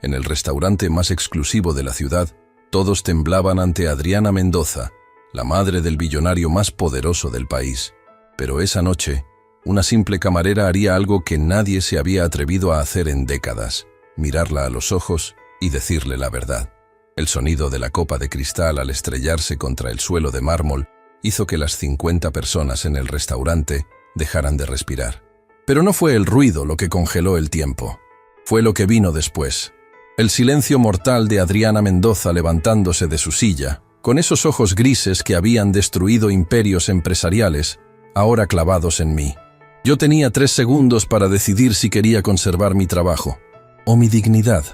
En el restaurante más exclusivo de la ciudad, todos temblaban ante Adriana Mendoza, la madre del billonario más poderoso del país. Pero esa noche, una simple camarera haría algo que nadie se había atrevido a hacer en décadas: mirarla a los ojos y decirle la verdad. El sonido de la copa de cristal al estrellarse contra el suelo de mármol hizo que las 50 personas en el restaurante dejaran de respirar. Pero no fue el ruido lo que congeló el tiempo. Fue lo que vino después. El silencio mortal de Adriana Mendoza levantándose de su silla, con esos ojos grises que habían destruido imperios empresariales, ahora clavados en mí. Yo tenía 3 segundos para decidir si quería conservar mi trabajo o mi dignidad.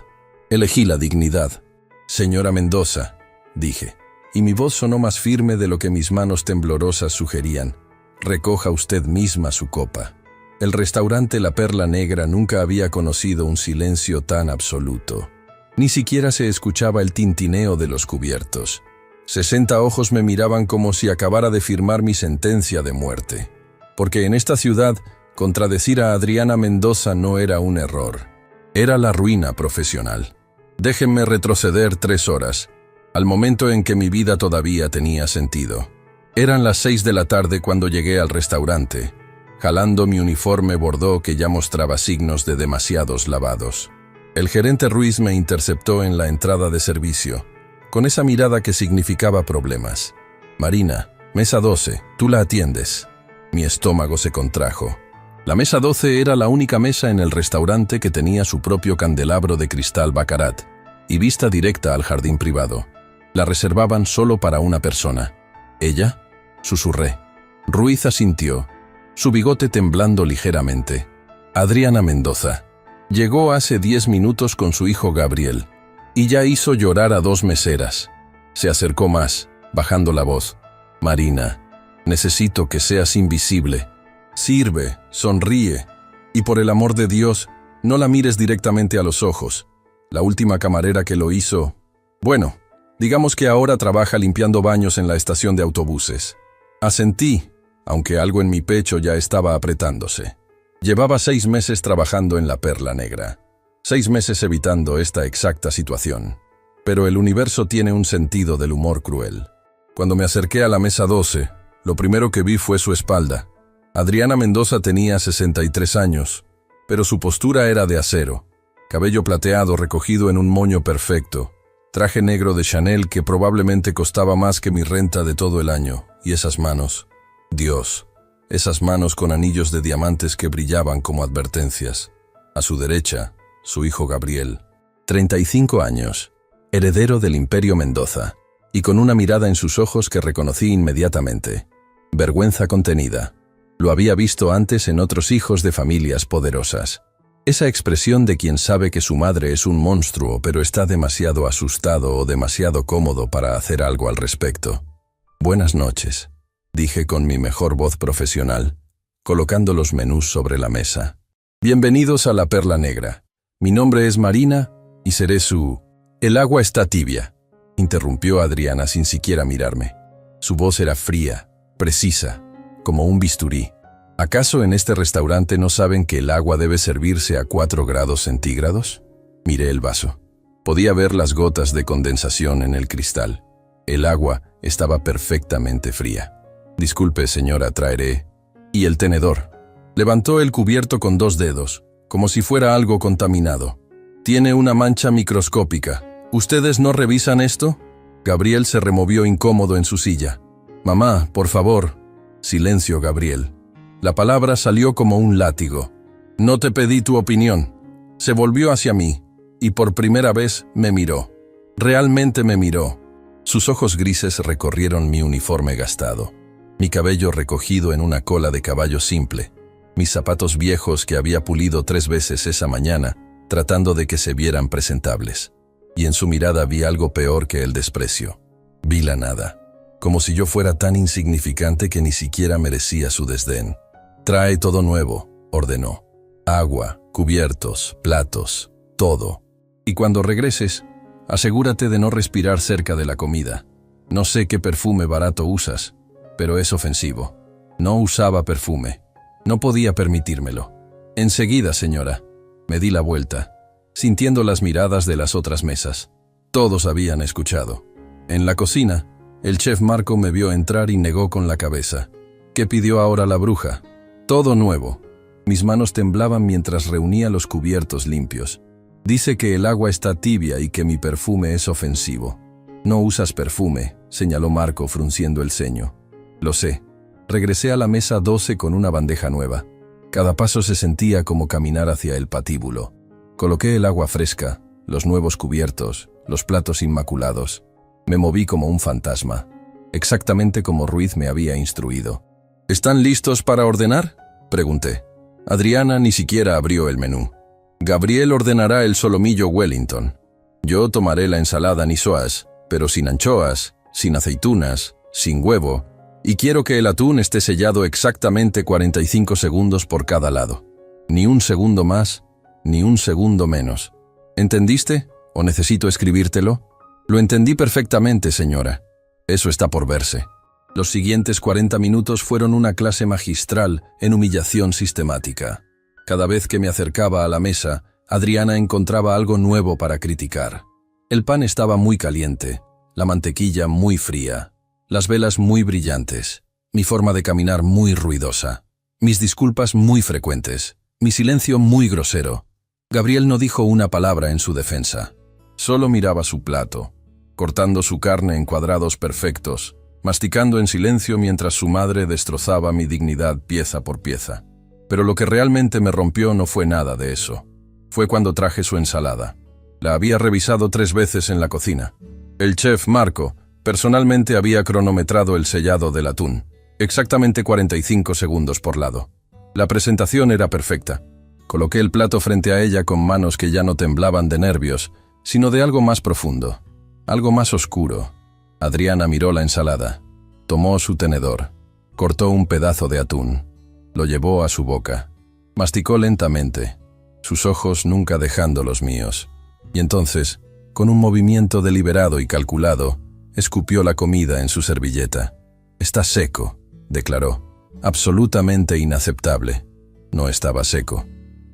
Elegí la dignidad. «Señora Mendoza», dije, y mi voz sonó más firme de lo que mis manos temblorosas sugerían. «Recoja usted misma su copa». El restaurante La Perla Negra nunca había conocido un silencio tan absoluto. Ni siquiera se escuchaba el tintineo de los cubiertos. 60 ojos me miraban como si acabara de firmar mi sentencia de muerte. Porque en esta ciudad, contradecir a Adriana Mendoza no era un error. Era la ruina profesional. Déjenme retroceder 3 horas, al momento en que mi vida todavía tenía sentido. Eran las 6 de la tarde cuando llegué al restaurante, jalando mi uniforme bordó que ya mostraba signos de demasiados lavados. El gerente Ruiz me interceptó en la entrada de servicio, con esa mirada que significaba problemas. «Marina, mesa 12, tú la atiendes». Mi estómago se contrajo. La mesa 12 era la única mesa en el restaurante que tenía su propio candelabro de cristal Baccarat y vista directa al jardín privado. La reservaban solo para una persona. ¿Ella?, susurré. Ruiz asintió, su bigote temblando ligeramente. Adriana Mendoza. Llegó hace 10 minutos con su hijo Gabriel, y ya hizo llorar a 2 meseras. Se acercó más, bajando la voz. «Marina, necesito que seas invisible. Sirve, sonríe, y por el amor de Dios, no la mires directamente a los ojos. La última camarera que lo hizo... Bueno, digamos que ahora trabaja limpiando baños en la estación de autobuses». Asentí, aunque algo en mi pecho ya estaba apretándose. Llevaba 6 meses trabajando en La Perla Negra. 6 meses evitando esta exacta situación. Pero el universo tiene un sentido del humor cruel. Cuando me acerqué a la mesa 12, lo primero que vi fue su espalda. Adriana Mendoza tenía 63 años, pero su postura era de acero. Cabello plateado recogido en un moño perfecto. Traje negro de Chanel que probablemente costaba más que mi renta de todo el año. Y esas manos. Dios. Esas manos con anillos de diamantes que brillaban como advertencias. A su derecha, su hijo Gabriel. 35 años. Heredero del Imperio Mendoza. Y con una mirada en sus ojos que reconocí inmediatamente. Vergüenza contenida. Lo había visto antes en otros hijos de familias poderosas. Esa expresión de quien sabe que su madre es un monstruo pero está demasiado asustado o demasiado cómodo para hacer algo al respecto. «Buenas noches», dije con mi mejor voz profesional, colocando los menús sobre la mesa. «Bienvenidos a La Perla Negra. Mi nombre es Marina y seré su... El agua está tibia», interrumpió Adriana sin siquiera mirarme. Su voz era fría, precisa, como un bisturí. ¿Acaso en este restaurante no saben que el agua debe servirse a 4 grados centígrados? Miré el vaso. Podía ver las gotas de condensación en el cristal. El agua estaba perfectamente fría. «Disculpe, señora, traeré». «¿Y el tenedor?». Levantó el cubierto con 2 dedos, como si fuera algo contaminado. «Tiene una mancha microscópica. ¿Ustedes no revisan esto?». Gabriel se removió incómodo en su silla. «Mamá, por favor». Silencio, Gabriel. La palabra salió como un látigo. «No te pedí tu opinión». Se volvió hacia mí, y por primera vez me miró. Realmente me miró. Sus ojos grises recorrieron mi uniforme gastado, mi cabello recogido en una cola de caballo simple, mis zapatos viejos que había pulido 3 veces esa mañana, tratando de que se vieran presentables. Y en su mirada vi algo peor que el desprecio. Vi la nada, como si yo fuera tan insignificante que ni siquiera merecía su desdén. «Trae todo nuevo», ordenó. «Agua, cubiertos, platos, todo. Y cuando regreses, asegúrate de no respirar cerca de la comida. No sé qué perfume barato usas, pero es ofensivo». No usaba perfume. No podía permitírmelo. «Enseguida, señora». Me di la vuelta. sintiendo las miradas de las otras mesas. Todos habían escuchado. En la cocina, el chef Marco me vio entrar y negó con la cabeza. ¿Qué pidió ahora la bruja? Todo nuevo. Mis manos temblaban mientras reunía los cubiertos limpios. Dice que el agua está tibia y que mi perfume es ofensivo. No usas perfume, señaló Marco frunciendo el ceño. Lo sé. Regresé a la mesa 12 con una bandeja nueva. Cada paso se sentía como caminar hacia el patíbulo. Coloqué el agua fresca, los nuevos cubiertos, los platos inmaculados. Me moví como un fantasma, exactamente como Ruiz me había instruido. ¿Están listos para ordenar?, pregunté. Adriana ni siquiera abrió el menú. Gabriel ordenará el solomillo Wellington. Yo tomaré la ensalada niçoise, pero sin anchoas, sin aceitunas, sin huevo, y quiero que el atún esté sellado exactamente 45 segundos por cada lado. Ni un segundo más, ni un segundo menos. ¿Entendiste? ¿O necesito escribírtelo? Lo entendí perfectamente, señora. Eso está por verse. Los siguientes 40 minutos fueron una clase magistral en humillación sistemática. Cada vez que me acercaba a la mesa, Adriana encontraba algo nuevo para criticar. El pan estaba muy caliente, la mantequilla muy fría, las velas muy brillantes, mi forma de caminar muy ruidosa, mis disculpas muy frecuentes, mi silencio muy grosero. Gabriel no dijo una palabra en su defensa. Solo miraba su plato, cortando su carne en cuadrados perfectos, masticando en silencio mientras su madre destrozaba mi dignidad pieza por pieza. Pero lo que realmente me rompió no fue nada de eso. Fue cuando traje su ensalada. La había revisado 3 veces en la cocina. El chef Marco personalmente había cronometrado el sellado del atún, exactamente 45 segundos por lado. La presentación era perfecta. Coloqué el plato frente a ella con manos que ya no temblaban de nervios, sino de algo más profundo, algo más oscuro. Adriana miró la ensalada, tomó su tenedor, cortó un pedazo de atún, lo llevó a su boca, masticó lentamente, sus ojos nunca dejando los míos, y entonces, con un movimiento deliberado y calculado, escupió la comida en su servilleta. «Está seco», declaró, «absolutamente inaceptable». No estaba seco.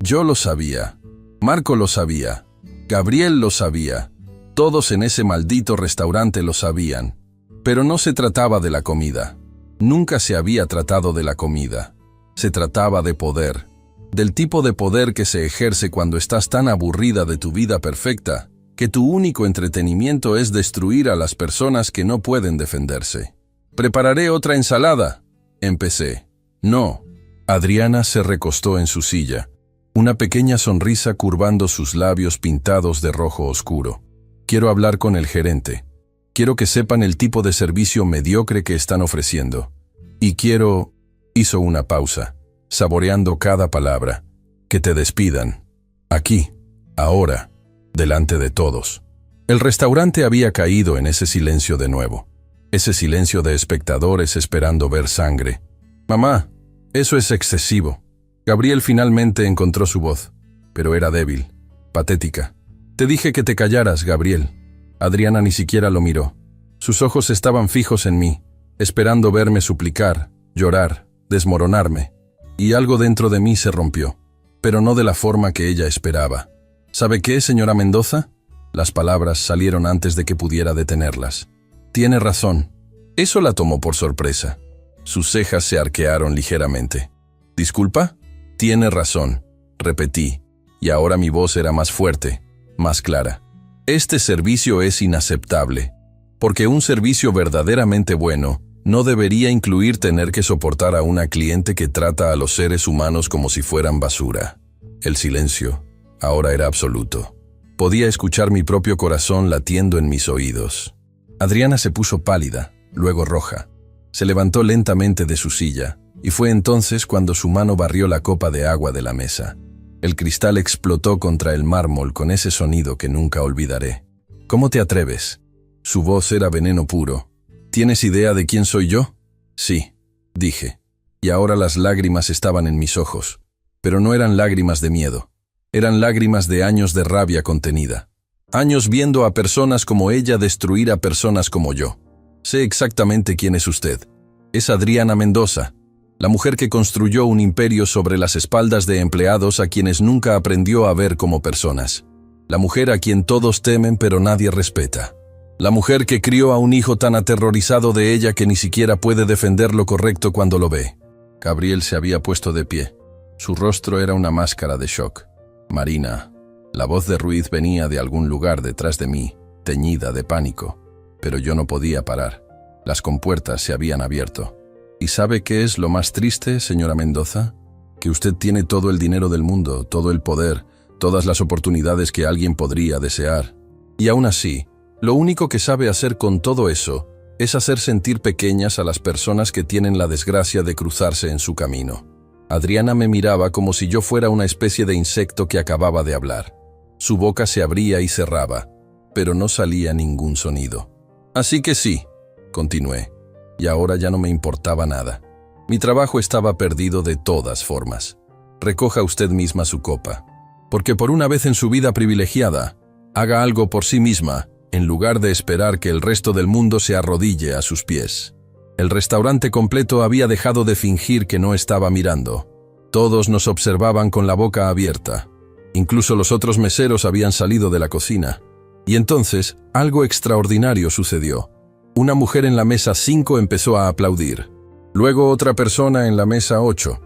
Yo lo sabía, Marco lo sabía, Gabriel lo sabía, todos en ese maldito restaurante lo sabían. Pero no se trataba de la comida. Nunca se había tratado de la comida. Se trataba de poder, del tipo de poder que se ejerce cuando estás tan aburrida de tu vida perfecta, que tu único entretenimiento es destruir a las personas que no pueden defenderse. «Prepararé otra ensalada», empecé. «No». Adriana se recostó en su silla, una pequeña sonrisa curvando sus labios pintados de rojo oscuro. «Quiero hablar con el gerente. Quiero que sepan el tipo de servicio mediocre que están ofreciendo. Y quiero...» Hizo una pausa, saboreando cada palabra. «Que te despidan. Aquí, ahora, delante de todos». El restaurante había caído en ese silencio de nuevo. Ese silencio de espectadores esperando ver sangre. «Mamá, eso es excesivo». Gabriel finalmente encontró su voz, pero era débil, patética. «Te dije que te callaras, Gabriel». Adriana ni siquiera lo miró. Sus ojos estaban fijos en mí, esperando verme suplicar, llorar, desmoronarme. Y algo dentro de mí se rompió, pero no de la forma que ella esperaba. «¿Sabe qué, señora Mendoza?». Las palabras salieron antes de que pudiera detenerlas. «Tiene razón». Eso la tomó por sorpresa. Sus cejas se arquearon ligeramente. «¿Disculpa?» «Tiene razón», repetí, y ahora mi voz era más fuerte, más clara. «Este servicio es inaceptable, porque un servicio verdaderamente bueno no debería incluir tener que soportar a una cliente que trata a los seres humanos como si fueran basura». El silencio ahora era absoluto. Podía escuchar mi propio corazón latiendo en mis oídos. Adriana se puso pálida, luego roja. Se levantó lentamente de su silla, y fue entonces cuando su mano barrió la copa de agua de la mesa. El cristal explotó contra el mármol con ese sonido que nunca olvidaré. «¿Cómo te atreves?». Su voz era veneno puro. «¿Tienes idea de quién soy yo?». «Sí», dije. Y ahora las lágrimas estaban en mis ojos. Pero no eran lágrimas de miedo. Eran lágrimas de años de rabia contenida. Años viendo a personas como ella destruir a personas como yo. «Sé exactamente quién es usted. Es Adriana Mendoza, la mujer que construyó un imperio sobre las espaldas de empleados a quienes nunca aprendió a ver como personas. La mujer a quien todos temen pero nadie respeta. La mujer que crió a un hijo tan aterrorizado de ella que ni siquiera puede defender lo correcto cuando lo ve. Gabriel se había puesto de pie. Su rostro era una máscara de shock. Marina. La voz de Ruiz venía de algún lugar detrás de mí, teñida de pánico. Pero yo no podía parar. Las compuertas se habían abierto. ¿Y sabe qué es lo más triste, señora Mendoza? Que usted tiene todo el dinero del mundo, todo el poder, todas las oportunidades que alguien podría desear. Y aún así, lo único que sabe hacer con todo eso es hacer sentir pequeñas a las personas que tienen la desgracia de cruzarse en su camino. Adriana me miraba como si yo fuera una especie de insecto que acababa de hablar. Su boca se abría y cerraba, pero no salía ningún sonido. Así que sí, continué, y ahora ya no me importaba nada. Mi trabajo estaba perdido de todas formas. Recoja usted misma su copa, porque por una vez en su vida privilegiada, haga algo por sí misma, en lugar de esperar que el resto del mundo se arrodille a sus pies. El restaurante completo había dejado de fingir que no estaba mirando. Todos nos observaban con la boca abierta. Incluso los otros meseros habían salido de la cocina. Y entonces, algo extraordinario sucedió. Una mujer en la mesa 5 empezó a aplaudir. Luego otra persona en la mesa 8.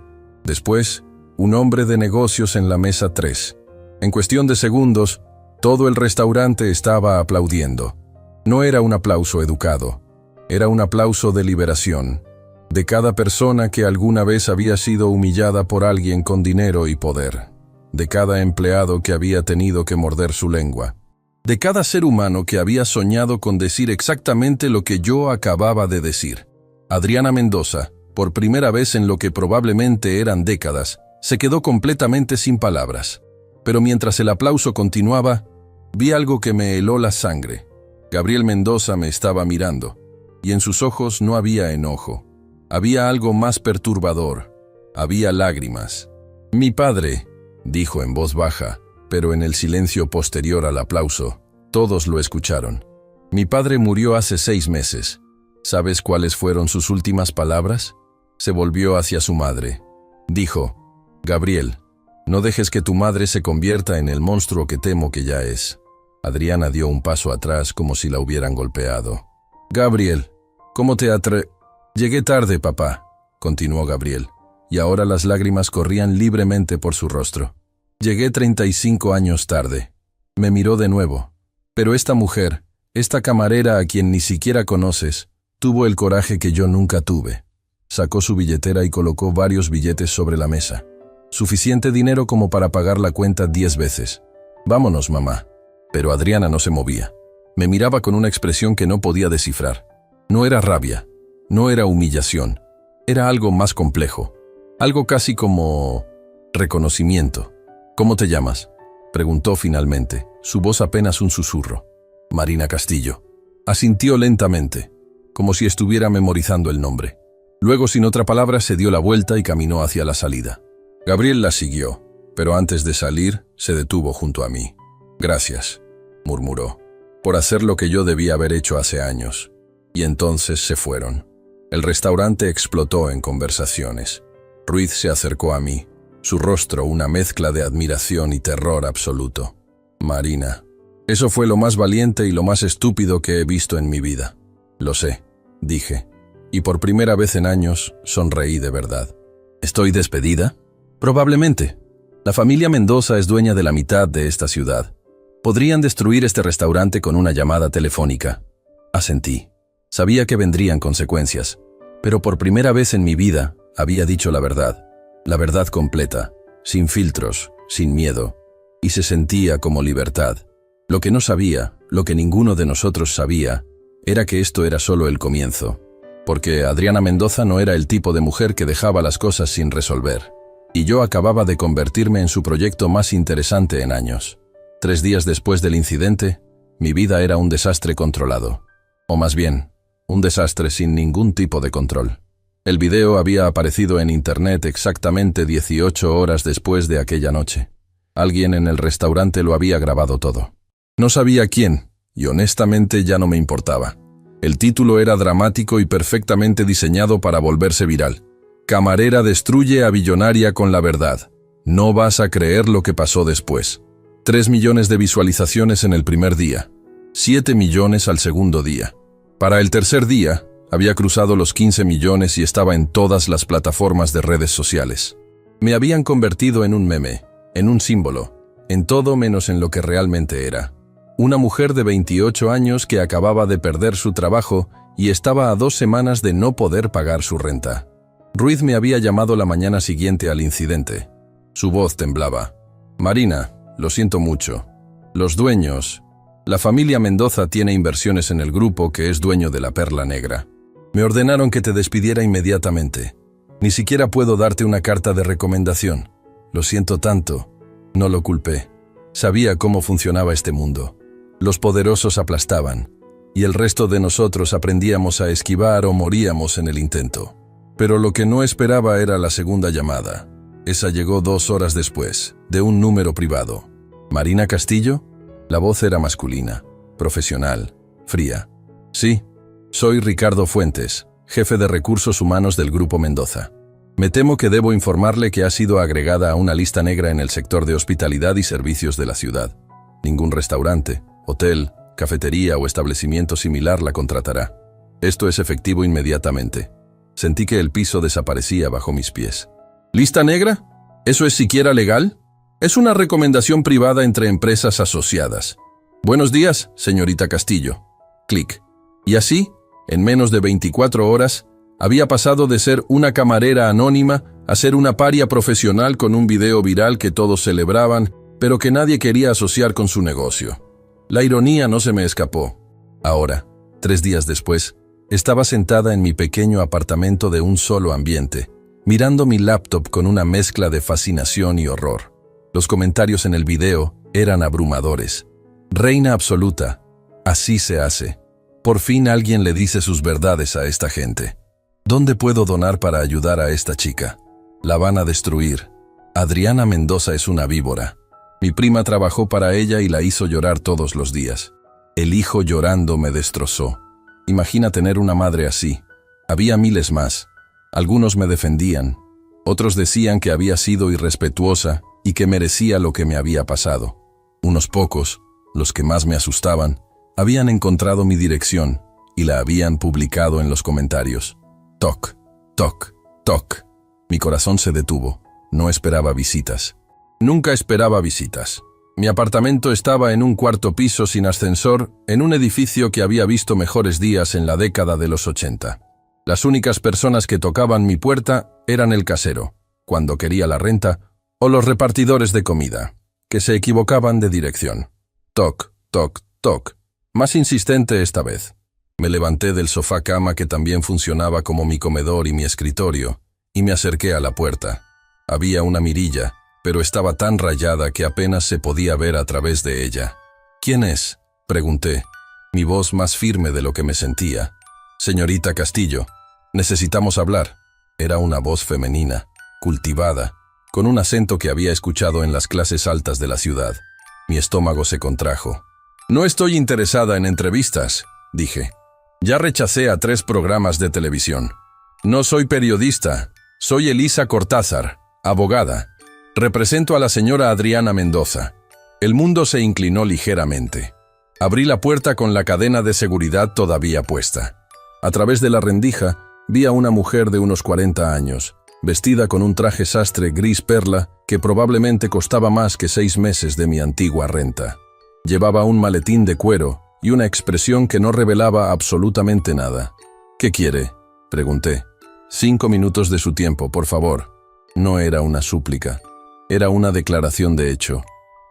Después, un hombre de negocios en la mesa 3. En cuestión de segundos, todo el restaurante estaba aplaudiendo. No era un aplauso educado. Era un aplauso de liberación, de cada persona que alguna vez había sido humillada por alguien con dinero y poder, de cada empleado que había tenido que morder su lengua, de cada ser humano que había soñado con decir exactamente lo que yo acababa de decir. Adriana Mendoza, por primera vez en lo que probablemente eran décadas, se quedó completamente sin palabras. Pero mientras el aplauso continuaba, vi algo que me heló la sangre. Gabriel Mendoza me estaba mirando. Y en sus ojos no había enojo. Había algo más perturbador. Había lágrimas. Mi padre, dijo en voz baja, pero en el silencio posterior al aplauso, todos lo escucharon. Mi padre murió hace 6 meses. ¿Sabes cuáles fueron sus últimas palabras? Se volvió hacia su madre. Dijo, Gabriel, no dejes que tu madre se convierta en el monstruo que temo que ya es. Adriana dio un paso atrás como si la hubieran golpeado. Gabriel, ¿cómo te Llegué tarde, papá, continuó Gabriel, y ahora las lágrimas corrían libremente por su rostro. Llegué 35 años tarde. Me miró de nuevo. Pero esta mujer, esta camarera a quien ni siquiera conoces, tuvo el coraje que yo nunca tuve. Sacó su billetera y colocó varios billetes sobre la mesa. Suficiente dinero como para pagar la cuenta 10 veces. Vámonos, mamá. Pero Adriana no se movía. Me miraba con una expresión que no podía descifrar. No era rabia, no era humillación, era algo más complejo, algo casi como reconocimiento. ¿Cómo te llamas?, preguntó finalmente, su voz apenas un susurro. Marina Castillo. Asintió lentamente, como si estuviera memorizando el nombre. Luego, sin otra palabra, se dio la vuelta y caminó hacia la salida. Gabriel la siguió, pero antes de salir, se detuvo junto a mí. Gracias, murmuró, por hacer lo que yo debía haber hecho hace años. Y entonces se fueron. El restaurante explotó en conversaciones. Ruiz se acercó a mí, su rostro una mezcla de admiración y terror absoluto. Marina, eso fue lo más valiente y lo más estúpido que he visto en mi vida. Lo sé, dije, y por primera vez en años sonreí de verdad. ¿Estoy despedida? Probablemente. La familia Mendoza es dueña de la mitad de esta ciudad. Podrían destruir este restaurante con una llamada telefónica. Asentí. Sabía que vendrían consecuencias, pero por primera vez en mi vida había dicho la verdad completa, sin filtros, sin miedo, y se sentía como libertad. Lo que no sabía, lo que ninguno de nosotros sabía, era que esto era solo el comienzo, porque Adriana Mendoza no era el tipo de mujer que dejaba las cosas sin resolver, y yo acababa de convertirme en su proyecto más interesante en años. 3 días después del incidente, mi vida era un desastre controlado, o más bien, un desastre sin ningún tipo de control. El video había aparecido en internet exactamente 18 horas después de aquella noche. Alguien en el restaurante lo había grabado todo. No sabía quién, y honestamente ya no me importaba. El título era dramático y perfectamente diseñado para volverse viral. Camarera destruye a billonaria con la verdad. No vas a creer lo que pasó después. 3 millones de visualizaciones en el primer día, 7 millones al segundo día. Para el tercer día, había cruzado los 15 millones y estaba en todas las plataformas de redes sociales. Me habían convertido en un meme, en un símbolo, en todo menos en lo que realmente era. Una mujer de 28 años que acababa de perder su trabajo y estaba a 2 semanas de no poder pagar su renta. Ruiz me había llamado la mañana siguiente al incidente. Su voz temblaba. Marina, lo siento mucho. Los dueños... La familia Mendoza tiene inversiones en el grupo que es dueño de la Perla Negra. Me ordenaron que te despidiera inmediatamente. Ni siquiera puedo darte una carta de recomendación. Lo siento tanto. No lo culpé. Sabía cómo funcionaba este mundo. Los poderosos aplastaban, y el resto de nosotros aprendíamos a esquivar o moríamos en el intento. Pero lo que no esperaba era la segunda llamada. Esa llegó 2 horas después, de un número privado. ¿Marina Castillo? La voz era masculina, profesional, fría. Sí, soy Ricardo Fuentes, jefe de recursos humanos del Grupo Mendoza. Me temo que debo informarle que ha sido agregada a una lista negra en el sector de hospitalidad y servicios de la ciudad. Ningún restaurante, hotel, cafetería o establecimiento similar la contratará. Esto es efectivo inmediatamente. Sentí que el piso desaparecía bajo mis pies. ¿Lista negra? ¿Eso es siquiera legal? Es una recomendación privada entre empresas asociadas. Buenos días, señorita Castillo. Clic. Y así, en menos de 24 horas, había pasado de ser una camarera anónima a ser una paria profesional con un video viral que todos celebraban, pero que nadie quería asociar con su negocio. La ironía no se me escapó. Ahora, 3 días después, estaba sentada en mi pequeño apartamento de un solo ambiente, mirando mi laptop con una mezcla de fascinación y horror. Los comentarios en el video eran abrumadores. Reina absoluta, así se hace. Por fin alguien le dice sus verdades a esta gente. ¿Dónde puedo donar para ayudar a esta chica? La van a destruir. Adriana Mendoza es una víbora. Mi prima trabajó para ella y la hizo llorar todos los días. El hijo llorando me destrozó. Imagina tener una madre así. Había miles más. Algunos me defendían. Otros decían que había sido irrespetuosa y que merecía lo que me había pasado. Unos pocos, los que más me asustaban, habían encontrado mi dirección y la habían publicado en los comentarios. Toc, toc, toc. Mi corazón se detuvo. No esperaba visitas. Nunca esperaba visitas. Mi apartamento estaba en un 4º piso sin ascensor, en un edificio que había visto mejores días en la década de los 80. Las únicas personas que tocaban mi puerta eran el casero, cuando quería la renta, o los repartidores de comida, que se equivocaban de dirección. Toc, toc, toc. Más insistente esta vez. Me levanté del sofá cama que también funcionaba como mi comedor y mi escritorio, y me acerqué a la puerta. Había una mirilla, pero estaba tan rayada que apenas se podía ver a través de ella. ¿Quién es?, pregunté, mi voz más firme de lo que me sentía. Señorita Castillo, necesitamos hablar. Era una voz femenina, cultivada, con un acento que había escuchado en las clases altas de la ciudad. Mi estómago se contrajo. No estoy interesada en entrevistas, dije. Ya rechacé a 3 programas de televisión. No soy periodista, soy Elisa Cortázar, abogada. Represento a la señora Adriana Mendoza. El mundo se inclinó ligeramente. Abrí la puerta con la cadena de seguridad todavía puesta. A través de la rendija vi a una mujer de unos 40 años, vestida con un traje sastre gris perla que probablemente costaba más que 6 meses de mi antigua renta. Llevaba un maletín de cuero y una expresión que no revelaba absolutamente nada. ¿Qué quiere?, pregunté. 5 minutos de su tiempo, por favor. No era una súplica. Era una declaración de hecho,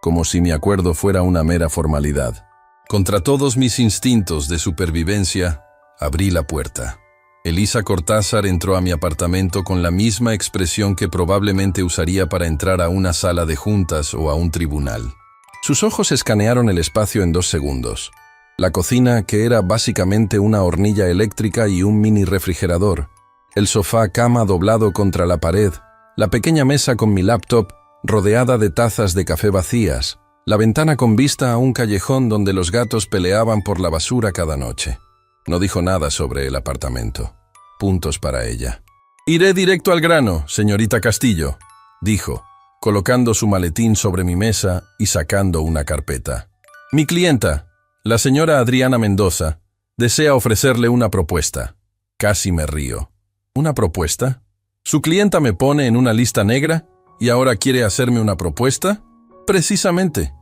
como si mi acuerdo fuera una mera formalidad. Contra todos mis instintos de supervivencia, abrí la puerta. Elisa Cortázar entró a mi apartamento con la misma expresión que probablemente usaría para entrar a una sala de juntas o a un tribunal. Sus ojos escanearon el espacio en 2 segundos. La cocina, que era básicamente una hornilla eléctrica y un mini refrigerador. El sofá cama doblado contra la pared. La pequeña mesa con mi laptop, rodeada de tazas de café vacías. La ventana con vista a un callejón donde los gatos peleaban por la basura cada noche. No dijo nada sobre el apartamento. Puntos para ella. «Iré directo al grano, señorita Castillo», dijo, colocando su maletín sobre mi mesa y sacando una carpeta. Mi clienta, la señora Adriana Mendoza, desea ofrecerle una propuesta. Casi me río. ¿Una propuesta? ¿Su clienta me pone en una lista negra y ahora quiere hacerme una propuesta? Precisamente.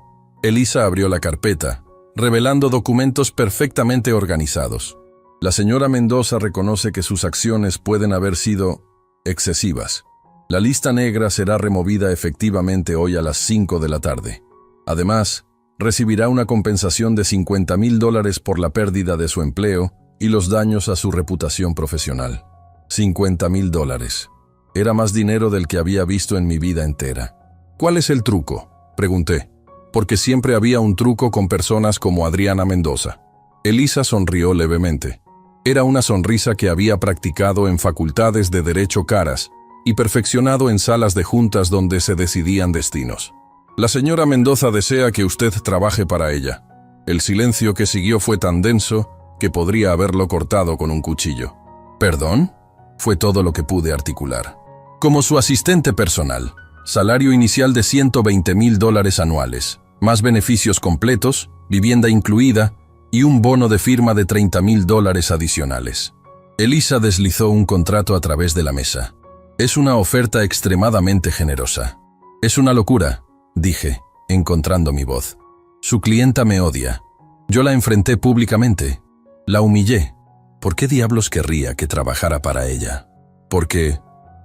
Elisa abrió la carpeta, revelando documentos perfectamente organizados. La señora Mendoza reconoce que sus acciones pueden haber sido excesivas. La lista negra será removida efectivamente hoy a las 5 de la tarde. Además, recibirá una compensación de $50,000 por la pérdida de su empleo y los daños a su reputación profesional. $50,000. Era más dinero del que había visto en mi vida entera. ¿Cuál es el truco?, pregunté, porque siempre había un truco con personas como Adriana Mendoza. Elisa sonrió levemente. Era una sonrisa que había practicado en facultades de Derecho caras y perfeccionado en salas de juntas donde se decidían destinos. La señora Mendoza desea que usted trabaje para ella. El silencio que siguió fue tan denso que podría haberlo cortado con un cuchillo. ¿Perdón? Fue todo lo que pude articular. Como su asistente personal, salario inicial de $120,000 anuales, más beneficios completos, vivienda incluida y un bono de firma de $30,000 adicionales. Elisa deslizó un contrato a través de la mesa. Es una oferta extremadamente generosa. Es una locura, dije, encontrando mi voz. Su clienta me odia. Yo la enfrenté públicamente. La humillé. ¿Por qué diablos querría que trabajara para ella? Porque,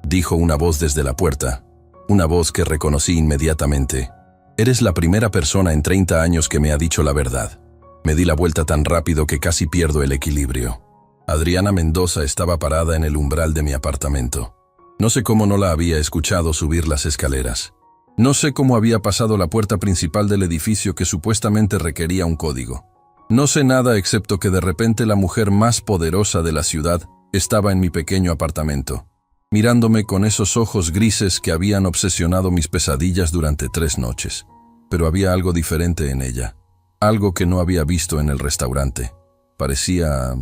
dijo una voz desde la puerta, una voz que reconocí inmediatamente. Eres la primera persona en 30 años que me ha dicho la verdad. Me di la vuelta tan rápido que casi pierdo el equilibrio. Adriana Mendoza estaba parada en el umbral de mi apartamento. No sé cómo no la había escuchado subir las escaleras. No sé cómo había pasado la puerta principal del edificio que supuestamente requería un código. No sé nada excepto que de repente la mujer más poderosa de la ciudad estaba en mi pequeño apartamento, mirándome con esos ojos grises que habían obsesionado mis pesadillas durante 3 noches. Pero había algo diferente en ella, algo que no había visto en el restaurante. Parecía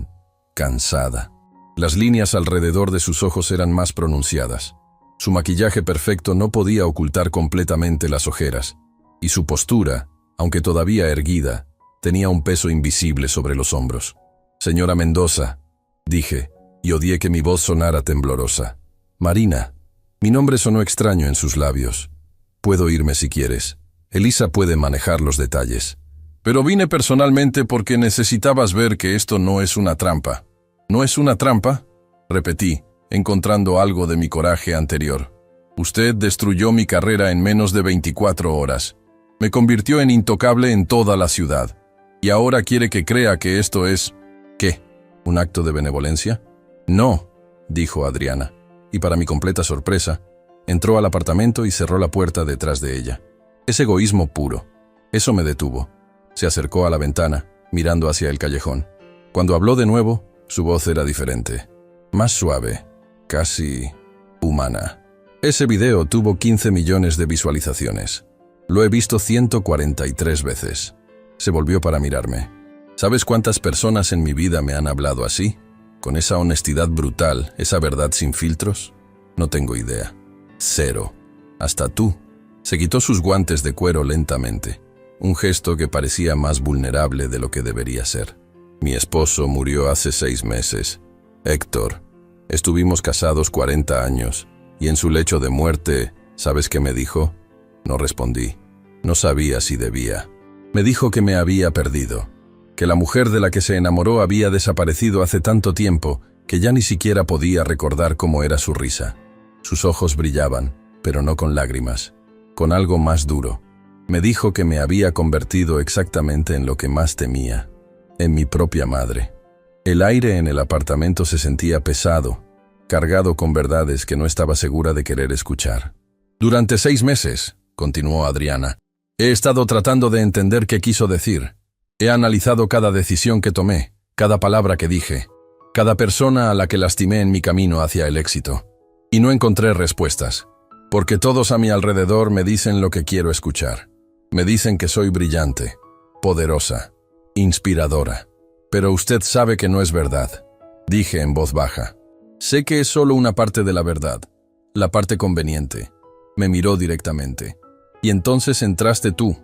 cansada. Las líneas alrededor de sus ojos eran más pronunciadas. Su maquillaje perfecto no podía ocultar completamente las ojeras, y su postura, aunque todavía erguida, tenía un peso invisible sobre los hombros. Señora Mendoza, dije, y odié que mi voz sonara temblorosa. Marina. Mi nombre sonó extraño en sus labios. Puedo irme si quieres. Elisa puede manejar los detalles. Pero vine personalmente porque necesitabas ver que esto no es una trampa. ¿No es una trampa?, repetí, encontrando algo de mi coraje anterior. Usted destruyó mi carrera en menos de 24 horas. Me convirtió en intocable en toda la ciudad. Y ahora quiere que crea que esto es... ¿qué? ¿Un acto de benevolencia? No, dijo Adriana, y para mi completa sorpresa, entró al apartamento y cerró la puerta detrás de ella. Es egoísmo puro. Eso me detuvo. Se acercó a la ventana, mirando hacia el callejón. Cuando habló de nuevo, su voz era diferente, más suave, casi humana. Ese video tuvo 15 millones de visualizaciones. Lo he visto 143 veces. Se volvió para mirarme. ¿Sabes cuántas personas en mi vida me han hablado así? Con esa honestidad brutal, esa verdad sin filtros. No tengo idea. 0. Hasta tú. Se quitó sus guantes de cuero lentamente, un gesto que parecía más vulnerable de lo que debería ser. Mi esposo murió hace 6 meses. Héctor. Estuvimos casados 40 años, y en su lecho de muerte, ¿sabes qué me dijo? No respondí. No sabía si debía. Me dijo que me había perdido, que la mujer de la que se enamoró había desaparecido hace tanto tiempo que ya ni siquiera podía recordar cómo era su risa. Sus ojos brillaban, pero no con lágrimas, con algo más duro. Me dijo que me había convertido exactamente en lo que más temía, en mi propia madre. El aire en el apartamento se sentía pesado, cargado con verdades que no estaba segura de querer escuchar. Durante 6 meses, continuó Adriana, he estado tratando de entender qué quiso decir. He analizado cada decisión que tomé, cada palabra que dije, cada persona a la que lastimé en mi camino hacia el éxito. Y no encontré respuestas, porque todos a mi alrededor me dicen lo que quiero escuchar. Me dicen que soy brillante, poderosa, inspiradora. Pero usted sabe que no es verdad, dije en voz baja. Sé que es solo una parte de la verdad, la parte conveniente. Me miró directamente. Y entonces entraste tú,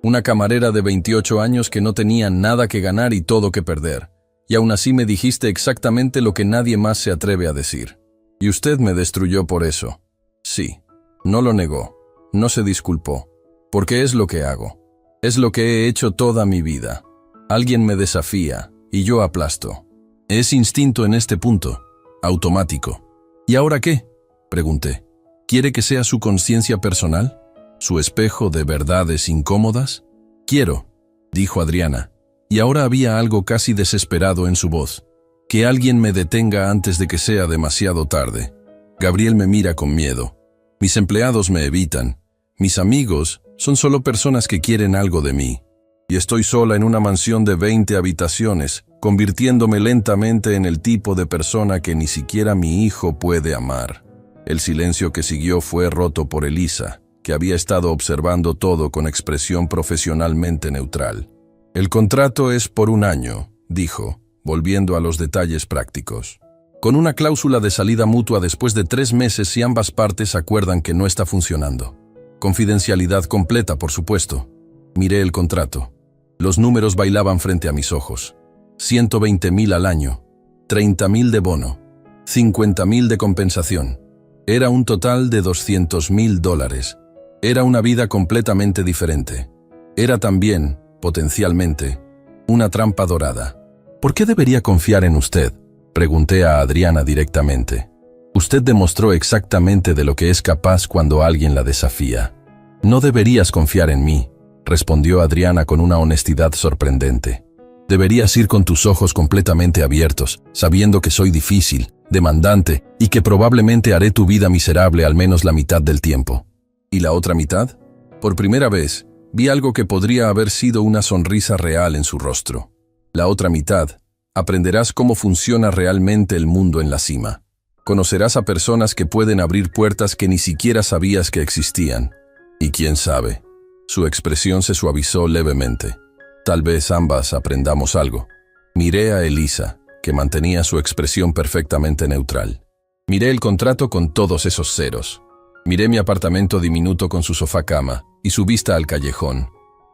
una camarera de 28 años que no tenía nada que ganar y todo que perder. Y aún así me dijiste exactamente lo que nadie más se atreve a decir. Y usted me destruyó por eso. Sí, no lo negó, no se disculpó, porque es lo que hago. Es lo que he hecho toda mi vida. Alguien me desafía, y yo aplasto. Es instinto en este punto, automático. ¿Y ahora qué?, pregunté. ¿Quiere que sea su conciencia personal? ¿Su espejo de verdades incómodas? Quiero, dijo Adriana, y ahora había algo casi desesperado en su voz. Que alguien me detenga antes de que sea demasiado tarde. Gabriel me mira con miedo. Mis empleados me evitan. Mis amigos son solo personas que quieren algo de mí. Y estoy sola en una mansión de 20 habitaciones, convirtiéndome lentamente en el tipo de persona que ni siquiera mi hijo puede amar. El silencio que siguió fue roto por Elisa, que había estado observando todo con expresión profesionalmente neutral. El contrato es por 1 año, dijo, volviendo a los detalles prácticos. Con una cláusula de salida mutua después de 3 meses si ambas partes acuerdan que no está funcionando. Confidencialidad completa, por supuesto. Miré el contrato. Los números bailaban frente a mis ojos. 120.000 al año, 30.000 de bono, 50.000 de compensación. Era un total de $200.000. Era una vida completamente diferente. Era también, potencialmente, una trampa dorada. ¿Por qué debería confiar en usted?, pregunté a Adriana directamente. Usted demostró exactamente de lo que es capaz cuando alguien la desafía. No deberías confiar en mí, respondió Adriana con una honestidad sorprendente. Deberías ir con tus ojos completamente abiertos, sabiendo que soy difícil, demandante, y que probablemente haré tu vida miserable al menos la mitad del tiempo. ¿Y la otra mitad? Por primera vez, vi algo que podría haber sido una sonrisa real en su rostro. La otra mitad, aprenderás cómo funciona realmente el mundo en la cima. Conocerás a personas que pueden abrir puertas que ni siquiera sabías que existían. Y quién sabe, su expresión se suavizó levemente. Tal vez ambas aprendamos algo. Miré a Elisa, que mantenía su expresión perfectamente neutral. Miré el contrato con todos esos ceros. Miré mi apartamento diminuto con su sofá-cama y su vista al callejón.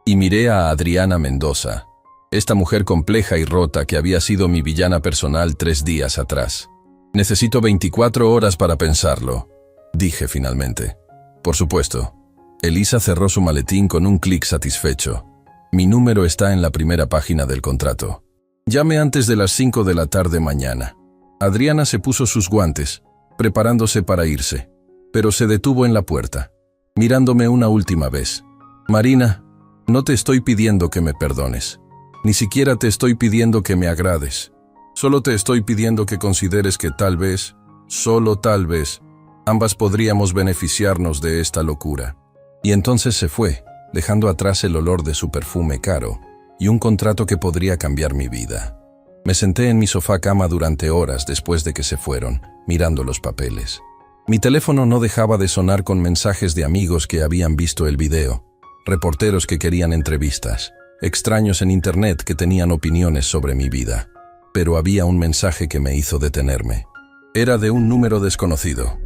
Y miré a Adriana Mendoza, esta mujer compleja y rota que había sido mi villana personal 3 días atrás. Necesito 24 horas para pensarlo, dije finalmente. Por supuesto. Elisa cerró su maletín con un clic satisfecho. Mi número está en la primera página del contrato. Llame antes de las 5 de la tarde mañana. Adriana se puso sus guantes, preparándose para irse, pero se detuvo en la puerta, mirándome una última vez. Marina, no te estoy pidiendo que me perdones. Ni siquiera te estoy pidiendo que me agrades. Solo te estoy pidiendo que consideres que tal vez, solo tal vez, ambas podríamos beneficiarnos de esta locura. Y entonces se fue, dejando atrás el olor de su perfume caro y un contrato que podría cambiar mi vida. Me senté en mi sofá-cama durante horas después de que se fueron, mirando los papeles. Mi teléfono no dejaba de sonar con mensajes de amigos que habían visto el video, reporteros que querían entrevistas, extraños en internet que tenían opiniones sobre mi vida. Pero había un mensaje que me hizo detenerme. Era de un número desconocido.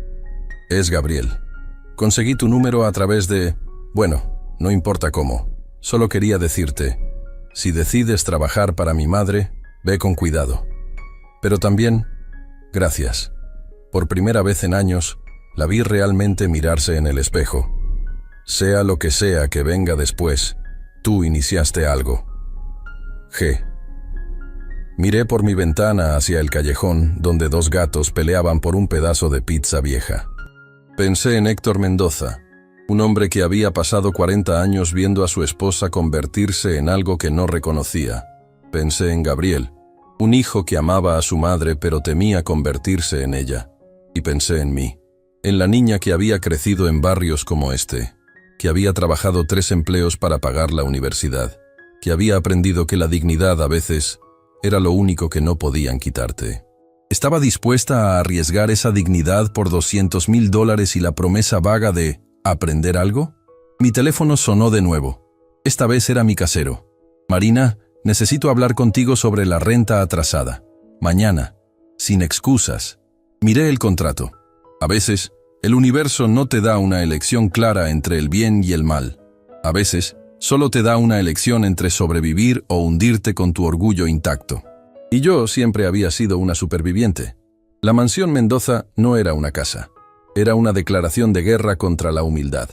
Es Gabriel. Conseguí tu número a través de... Bueno, no importa cómo. Solo quería decirte, si decides trabajar para mi madre, ve con cuidado. Pero también, gracias. Por primera vez en años, la vi realmente mirarse en el espejo. Sea lo que sea que venga después, tú iniciaste algo. G. Miré por mi ventana hacia el callejón donde 2 gatos peleaban por un pedazo de pizza vieja. Pensé en Héctor Mendoza, un hombre que había pasado 40 años viendo a su esposa convertirse en algo que no reconocía. Pensé en Gabriel, un hijo que amaba a su madre pero temía convertirse en ella. Y pensé en mí, en la niña que había crecido en barrios como este, que había trabajado 3 empleos para pagar la universidad, que había aprendido que la dignidad a veces era lo único que no podían quitarte. ¿Estaba dispuesta a arriesgar esa dignidad por $200.000 y la promesa vaga de aprender algo? Mi teléfono sonó de nuevo. Esta vez era mi casero. Marina, necesito hablar contigo sobre la renta atrasada. Mañana. Sin excusas. Miré el contrato. A veces, El universo no te da una elección clara entre el bien y el mal. A veces, solo te da una elección entre sobrevivir o hundirte con tu orgullo intacto. Y yo siempre había sido una superviviente. La mansión Mendoza no era una casa. Era una declaración de guerra contra la humildad.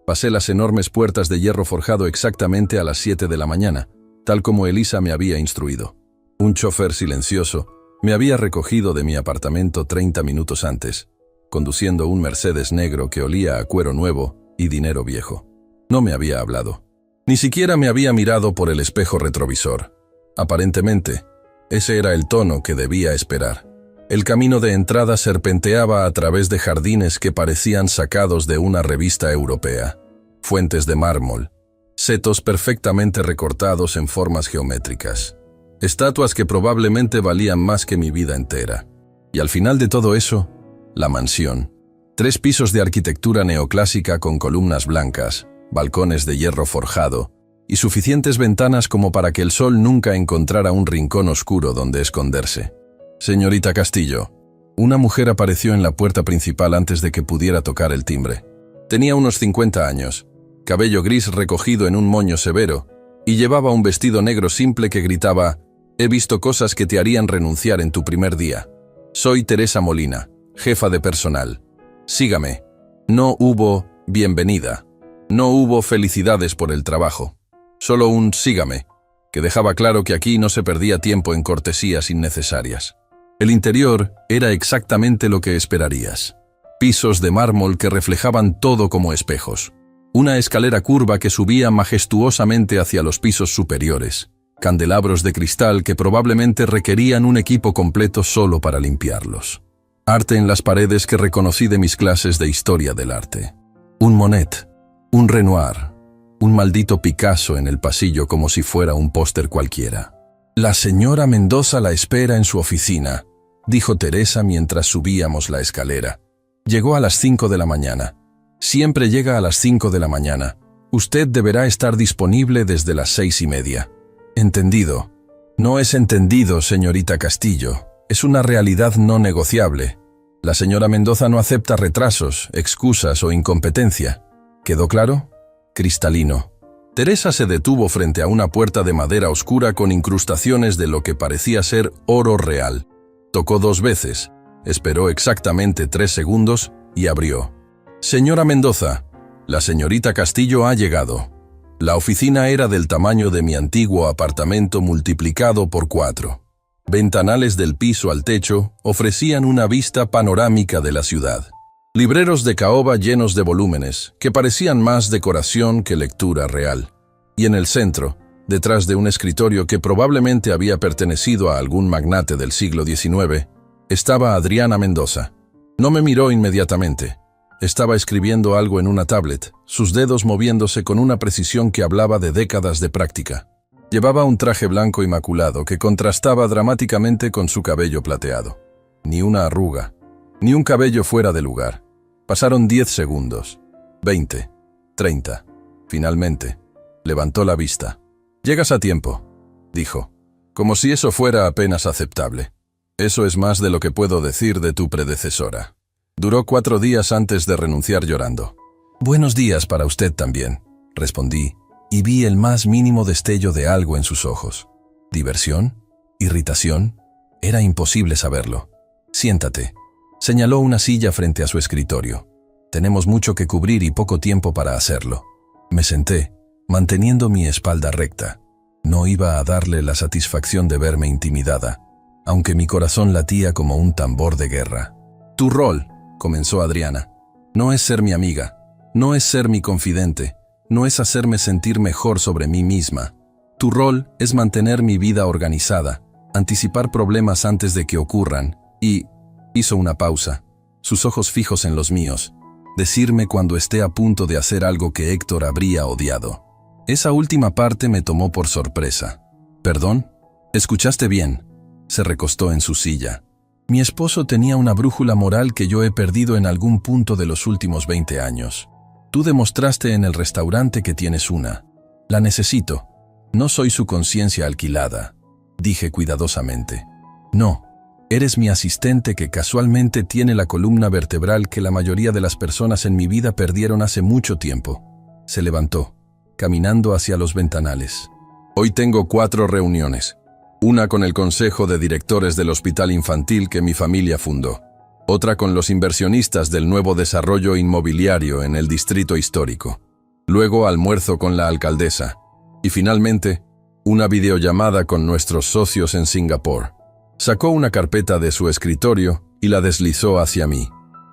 Pasé las enormes puertas de hierro forjado exactamente a las 7 de la mañana, tal como Elisa me había instruido. Un chofer silencioso me había recogido de mi apartamento 30 minutos antes, conduciendo un Mercedes negro que olía a cuero nuevo y dinero viejo. No me había hablado. Ni siquiera me había mirado por el espejo retrovisor. Aparentemente, ese era el tono que debía esperar. El camino de entrada serpenteaba a través de jardines que parecían sacados de una revista europea. Fuentes de mármol, setos perfectamente recortados en formas geométricas. Estatuas que probablemente valían más que mi vida entera. Y al final de todo eso, la mansión. 3 pisos de arquitectura neoclásica con columnas blancas, balcones de hierro forjado y suficientes ventanas como para que el sol nunca encontrara un rincón oscuro donde esconderse. Señorita Castillo. Una mujer apareció en la puerta principal antes de que pudiera tocar el timbre. Tenía unos 50 años, cabello gris recogido en un moño severo, y llevaba un vestido negro simple que gritaba: «He visto cosas que te harían renunciar en tu primer día. Soy Teresa Molina, jefa de personal. Sígame». No hubo bienvenida. No hubo felicidades por el trabajo. Solo un «sígame», que dejaba claro que aquí no se perdía tiempo en cortesías innecesarias. El interior era exactamente lo que esperarías. Pisos de mármol que reflejaban todo como espejos. Una escalera curva que subía majestuosamente hacia los pisos superiores. Candelabros de cristal que probablemente requerían un equipo completo solo para limpiarlos. Arte en las paredes que reconocí de mis clases de historia del arte. Un Monet, un Renoir, un maldito Picasso en el pasillo como si fuera un póster cualquiera. «La señora Mendoza la espera en su oficina», dijo Teresa mientras subíamos la escalera. Llegó a las 5 de la mañana. Siempre llega a las 5 de la mañana. Usted deberá estar disponible desde las 6:30. Entendido. No es entendido, señorita Castillo. Es una realidad no negociable. La señora Mendoza no acepta retrasos, excusas o incompetencia. ¿Quedó claro? Cristalino. Teresa se detuvo frente a una puerta de madera oscura con incrustaciones de lo que parecía ser oro real. Tocó 2 veces, esperó exactamente 3 segundos y abrió. «Señora Mendoza, la señorita Castillo ha llegado». La oficina era del tamaño de mi antiguo apartamento multiplicado por 4. Ventanales del piso al techo ofrecían una vista panorámica de la ciudad. Libreros de caoba llenos de volúmenes, que parecían más decoración que lectura real. Y en el centro, detrás de un escritorio que probablemente había pertenecido a algún magnate del siglo XIX, estaba Adriana Mendoza. No me miró inmediatamente. Estaba escribiendo algo en una tablet, sus dedos moviéndose con una precisión que hablaba de décadas de práctica. Llevaba un traje blanco inmaculado que contrastaba dramáticamente con su cabello plateado. Ni una arruga, ni un cabello fuera de lugar. Pasaron 10 segundos, 20, 30. Finalmente, levantó la vista. «Llegas a tiempo», dijo, como si eso fuera apenas aceptable. «Eso es más de lo que puedo decir de tu predecesora. Duró 4 días antes de renunciar llorando». «Buenos días para usted también», respondí, y vi el más mínimo destello de algo en sus ojos. ¿Diversión? ¿Irritación? Era imposible saberlo. «Siéntate», señaló una silla frente a su escritorio. «Tenemos mucho que cubrir y poco tiempo para hacerlo». Me senté, manteniendo mi espalda recta. No iba a darle la satisfacción de verme intimidada, aunque mi corazón latía como un tambor de guerra. «Tu rol», comenzó Adriana, «no es ser mi amiga, no es ser mi confidente, no es hacerme sentir mejor sobre mí misma. Tu rol es mantener mi vida organizada, anticipar problemas antes de que ocurran y...» Hizo una pausa, sus ojos fijos en los míos. «Decirme cuando esté a punto de hacer algo que Héctor habría odiado». Esa última parte me tomó por sorpresa. «¿Perdón? ¿Escuchaste bien?» Se recostó en su silla. «Mi esposo tenía una brújula moral que yo he perdido en algún punto de los últimos 20 años. Tú demostraste en el restaurante que tienes una. La necesito. No soy su conciencia alquilada», dije cuidadosamente. «No, Eres mi asistente que casualmente tiene la columna vertebral que la mayoría de las personas en mi vida perdieron hace mucho tiempo. Se levantó, caminando hacia los ventanales. Hoy tengo 4 reuniones. Una con el consejo de directores del hospital infantil que mi familia fundó. Otra con los inversionistas del nuevo desarrollo inmobiliario en el distrito histórico. Luego almuerzo con la alcaldesa. Y finalmente, una videollamada con nuestros socios en Singapur. Sacó una carpeta de su escritorio y la deslizó hacia mí.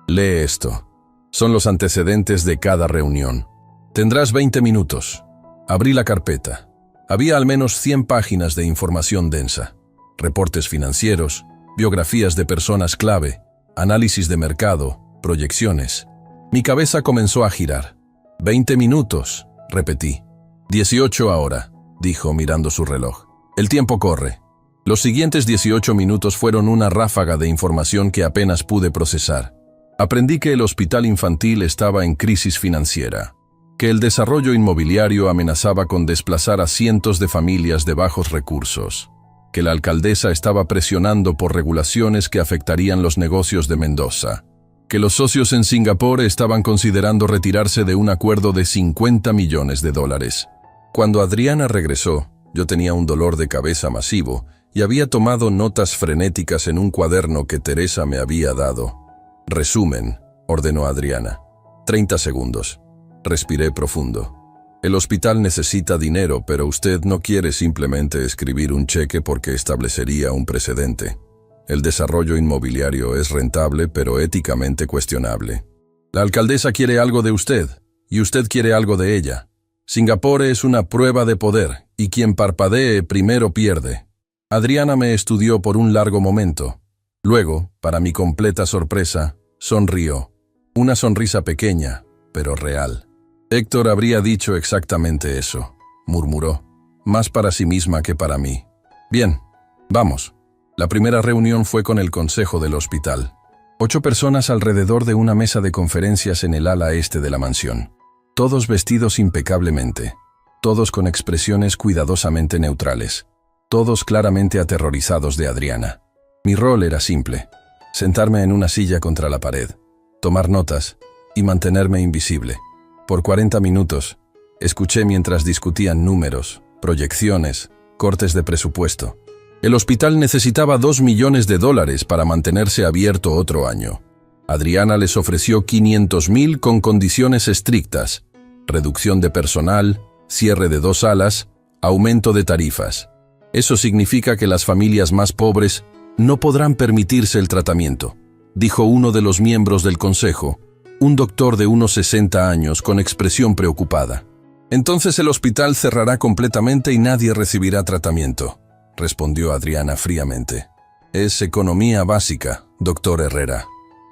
Lee esto. Son los antecedentes de cada reunión. Tendrás 20 minutos. Abrí la carpeta. Había al menos 100 páginas de información densa. Reportes financieros, biografías de personas clave, análisis de mercado, proyecciones. Mi cabeza comenzó a girar. 20 minutos, repetí. 18 ahora, dijo mirando su reloj. El tiempo corre. Los siguientes 18 minutos fueron una ráfaga de información que apenas pude procesar. Aprendí que el hospital infantil estaba en crisis financiera, que el desarrollo inmobiliario amenazaba con desplazar a cientos de familias de bajos recursos, que la alcaldesa estaba presionando por regulaciones que afectarían los negocios de Mendoza, que los socios en Singapur estaban considerando retirarse de un acuerdo de $50 millones. Cuando Adriana regresó, yo tenía un dolor de cabeza masivo y había tomado notas frenéticas en un cuaderno que Teresa me había dado. Resumen, ordenó Adriana. 30 segundos. Respiré profundo. El hospital necesita dinero, pero usted no quiere simplemente escribir un cheque porque establecería un precedente. El desarrollo inmobiliario es rentable, pero éticamente cuestionable. La alcaldesa quiere algo de usted, y usted quiere algo de ella. Singapur es una prueba de poder, y quien parpadee primero pierde. Adriana me estudió por un largo momento. Luego, para mi completa sorpresa, sonrió. Una sonrisa pequeña, pero real. Héctor habría dicho exactamente eso, murmuró, más para sí misma que para mí. Bien, vamos. La primera reunión fue con el consejo del hospital. 8 personas alrededor de una mesa de conferencias en el ala este de la mansión. Todos vestidos impecablemente. Todos con expresiones cuidadosamente neutrales. Todos claramente aterrorizados de Adriana. Mi rol era simple: sentarme en una silla contra la pared, tomar notas y mantenerme invisible. Por 40 minutos, escuché mientras discutían números, proyecciones, cortes de presupuesto. El hospital necesitaba $2 millones para mantenerse abierto otro año. Adriana les ofreció 500.000 con condiciones estrictas: reducción de personal, cierre de 2 salas, aumento de tarifas. Eso significa que las familias más pobres no podrán permitirse el tratamiento, dijo uno de los miembros del consejo, un doctor de unos 60 años con expresión preocupada. Entonces el hospital cerrará completamente y nadie recibirá tratamiento, respondió Adriana fríamente. Es economía básica, doctor Herrera.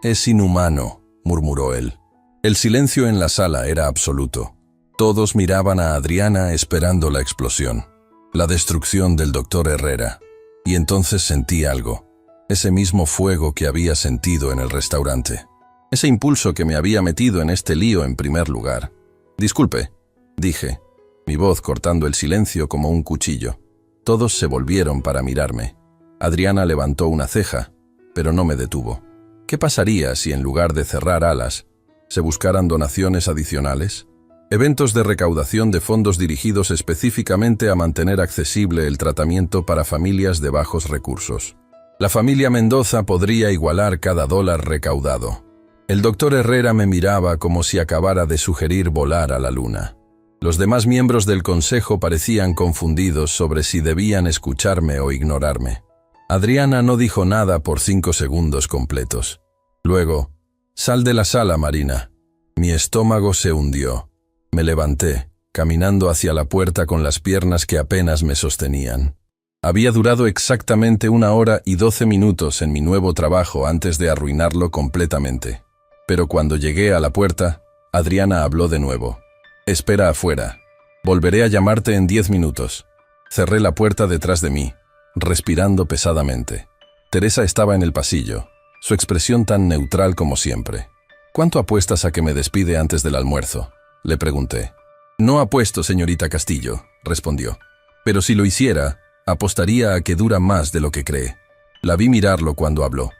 Es inhumano, murmuró él. El silencio en la sala era absoluto. Todos miraban a Adriana esperando la explosión. La destrucción del doctor Herrera. Y entonces sentí algo. Ese mismo fuego que había sentido en el restaurante. Ese impulso que me había metido en este lío en primer lugar. Disculpe, dije, mi voz cortando el silencio como un cuchillo. Todos se volvieron para mirarme. Adriana levantó una ceja, pero no me detuvo. ¿Qué pasaría si en lugar de cerrar alas, se buscaran donaciones adicionales? Eventos de recaudación de fondos dirigidos específicamente a mantener accesible el tratamiento para familias de bajos recursos. La familia Mendoza podría igualar cada dólar recaudado. El doctor Herrera me miraba como si acabara de sugerir volar a la luna. Los demás miembros del consejo parecían confundidos sobre si debían escucharme o ignorarme. Adriana no dijo nada por 5 segundos completos. Luego, «Sal de la sala, Marina». Mi estómago se hundió. Me levanté, caminando hacia la puerta con las piernas que apenas me sostenían. Había durado exactamente 1 hora y 12 minutos en mi nuevo trabajo antes de arruinarlo completamente. Pero cuando llegué a la puerta, Adriana habló de nuevo. «Espera afuera. Volveré a llamarte en 10 minutos». Cerré la puerta detrás de mí, respirando pesadamente. Teresa estaba en el pasillo, su expresión tan neutral como siempre. «¿Cuánto apuestas a que me despide antes del almuerzo?», le pregunté. «No apuesto, señorita Castillo», respondió. «Pero si lo hiciera, apostaría a que dura más de lo que cree». La vi mirarlo cuando habló.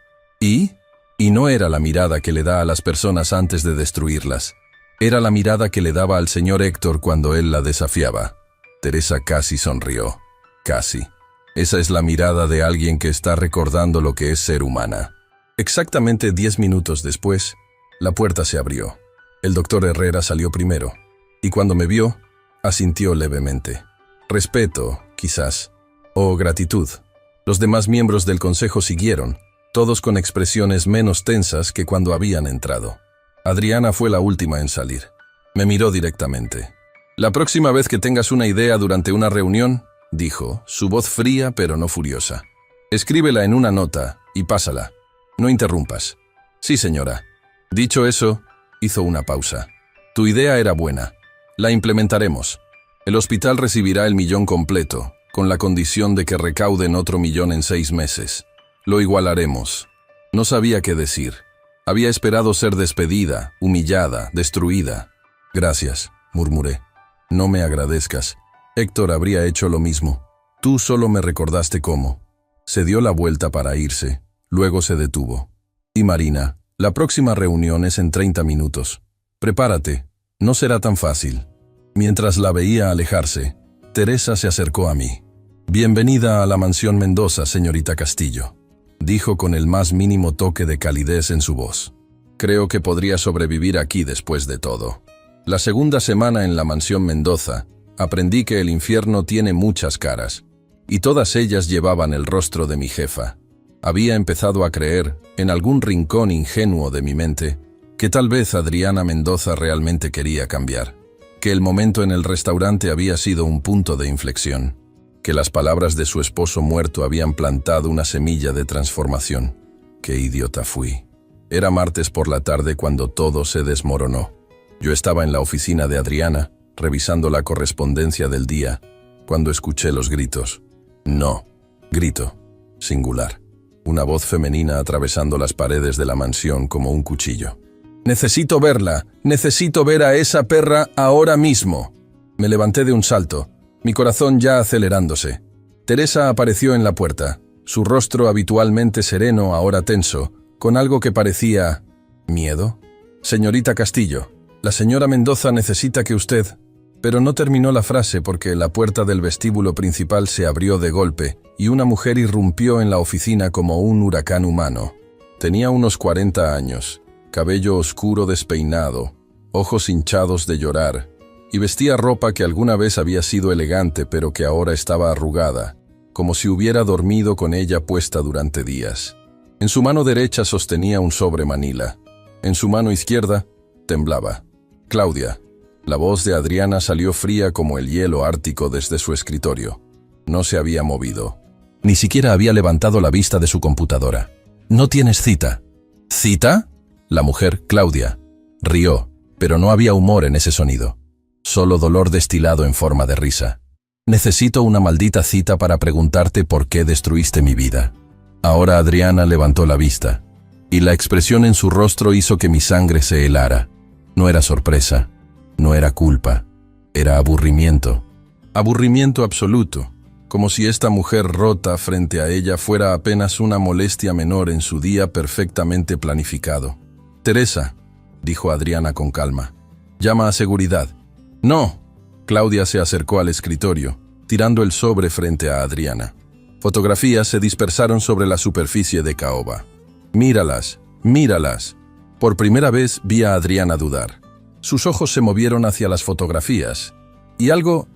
¿Y? Y no era la mirada que le da a las personas antes de destruirlas. Era la mirada que le daba al señor Héctor cuando él la desafiaba. Teresa casi sonrió. Casi. Esa es la mirada de alguien que está recordando lo que es ser humana. Exactamente 10 minutos después, la puerta se abrió. El doctor Herrera salió primero, y cuando me vio, asintió levemente. Respeto, quizás, o gratitud. Los demás miembros del consejo siguieron, todos con expresiones menos tensas que cuando habían entrado. Adriana fue la última en salir. Me miró directamente. «La próxima vez que tengas una idea durante una reunión», dijo, su voz fría pero no furiosa, «escríbela en una nota y pásala. No interrumpas». «Sí, señora». Dicho eso, hizo una pausa. «Tu idea era buena. La implementaremos. El hospital recibirá el 1.000.000 completo, con la condición de que recauden otro 1.000.000 en 6 meses. Lo igualaremos». No sabía qué decir. Había esperado ser despedida, humillada, destruida. «Gracias», murmuré. «No me agradezcas. Héctor habría hecho lo mismo. Tú solo me recordaste cómo». Se dio la vuelta para irse. Luego se detuvo. «Y Marina, la próxima reunión es en 30 minutos. Prepárate. No será tan fácil». Mientras la veía alejarse, Teresa se acercó a mí. «Bienvenida a la mansión Mendoza, señorita Castillo», dijo con el más mínimo toque de calidez en su voz. «Creo que podría sobrevivir aquí después de todo». La segunda semana en la mansión Mendoza, aprendí que el infierno tiene muchas caras, y todas ellas llevaban el rostro de mi jefa. Había empezado a creer, en algún rincón ingenuo de mi mente, que tal vez Adriana Mendoza realmente quería cambiar, que el momento en el restaurante había sido un punto de inflexión, que las palabras de su esposo muerto habían plantado una semilla de transformación. ¡Qué idiota fui! Era martes por la tarde cuando todo se desmoronó. Yo estaba en la oficina de Adriana, revisando la correspondencia del día, cuando escuché los gritos. No, grito, singular. Una voz femenina atravesando las paredes de la mansión como un cuchillo. «Necesito verla, necesito ver a esa perra ahora mismo». Me levanté de un salto, mi corazón ya acelerándose. Teresa apareció en la puerta, su rostro habitualmente sereno ahora tenso, con algo que parecía... ¿miedo? «Señorita Castillo, la señora Mendoza necesita que usted...» Pero no terminó la frase porque la puerta del vestíbulo principal se abrió de golpe y una mujer irrumpió en la oficina como un huracán humano. Tenía unos 40 años, cabello oscuro despeinado, ojos hinchados de llorar, y vestía ropa que alguna vez había sido elegante pero que ahora estaba arrugada, como si hubiera dormido con ella puesta durante días. En su mano derecha sostenía un sobre manila. En su mano izquierda temblaba. «Claudia». La voz de Adriana salió fría como el hielo ártico desde su escritorio. No se había movido. Ni siquiera había levantado la vista de su computadora. «No tienes cita». «¿Cita?» La mujer, Claudia, rió, pero no había humor en ese sonido. Solo dolor destilado en forma de risa. «Necesito una maldita cita para preguntarte por qué destruiste mi vida». Ahora Adriana levantó la vista, y la expresión en su rostro hizo que mi sangre se helara. No era sorpresa. No era culpa, era aburrimiento. Aburrimiento absoluto, como si esta mujer rota frente a ella fuera apenas una molestia menor en su día perfectamente planificado. «Teresa», dijo Adriana con calma, «llama a seguridad». «No». Claudia se acercó al escritorio, tirando el sobre frente a Adriana. Fotografías se dispersaron sobre la superficie de caoba. «Míralas, míralas». Por primera vez vi a Adriana dudar. Sus ojos se movieron hacia las fotografías, y algo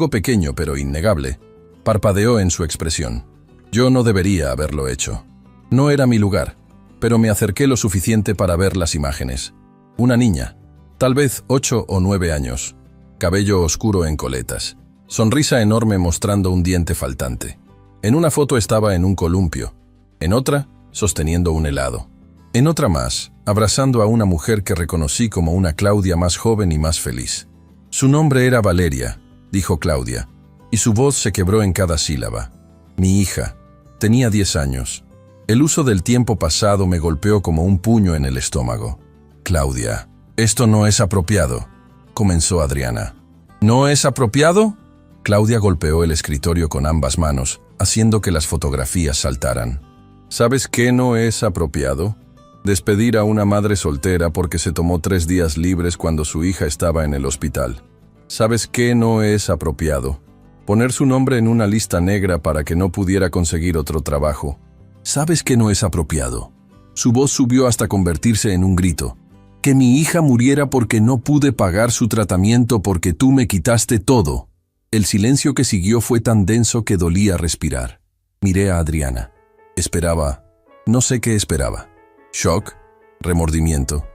pequeño pero innegable, parpadeó en su expresión. Yo no debería haberlo hecho. No era mi lugar, pero me acerqué lo suficiente para ver las imágenes. Una niña, tal vez 8 o 9 años, cabello oscuro en coletas, sonrisa enorme mostrando un diente faltante. En una foto estaba en un columpio, en otra, sosteniendo un helado. En otra más, abrazando a una mujer que reconocí como una Claudia más joven y más feliz. «Su nombre era Valeria», dijo Claudia, y su voz se quebró en cada sílaba. «Mi hija. Tenía 10 años. El uso del tiempo pasado me golpeó como un puño en el estómago». «Claudia, esto no es apropiado», comenzó Adriana. «¿No es apropiado?» Claudia golpeó el escritorio con ambas manos, haciendo que las fotografías saltaran. ¿Sabes qué no es apropiado? Despedir a una madre soltera porque se tomó 3 días libres cuando su hija estaba en el hospital. ¿Sabes qué no es apropiado? Poner su nombre en una lista negra para que no pudiera conseguir otro trabajo. ¿Sabes qué no es apropiado? Su voz subió hasta convertirse en un grito. Que mi hija muriera porque no pude pagar su tratamiento porque tú me quitaste todo. El silencio que siguió fue tan denso que dolía respirar. Miré a Adriana. Esperaba, no sé qué esperaba. Shock, remordimiento,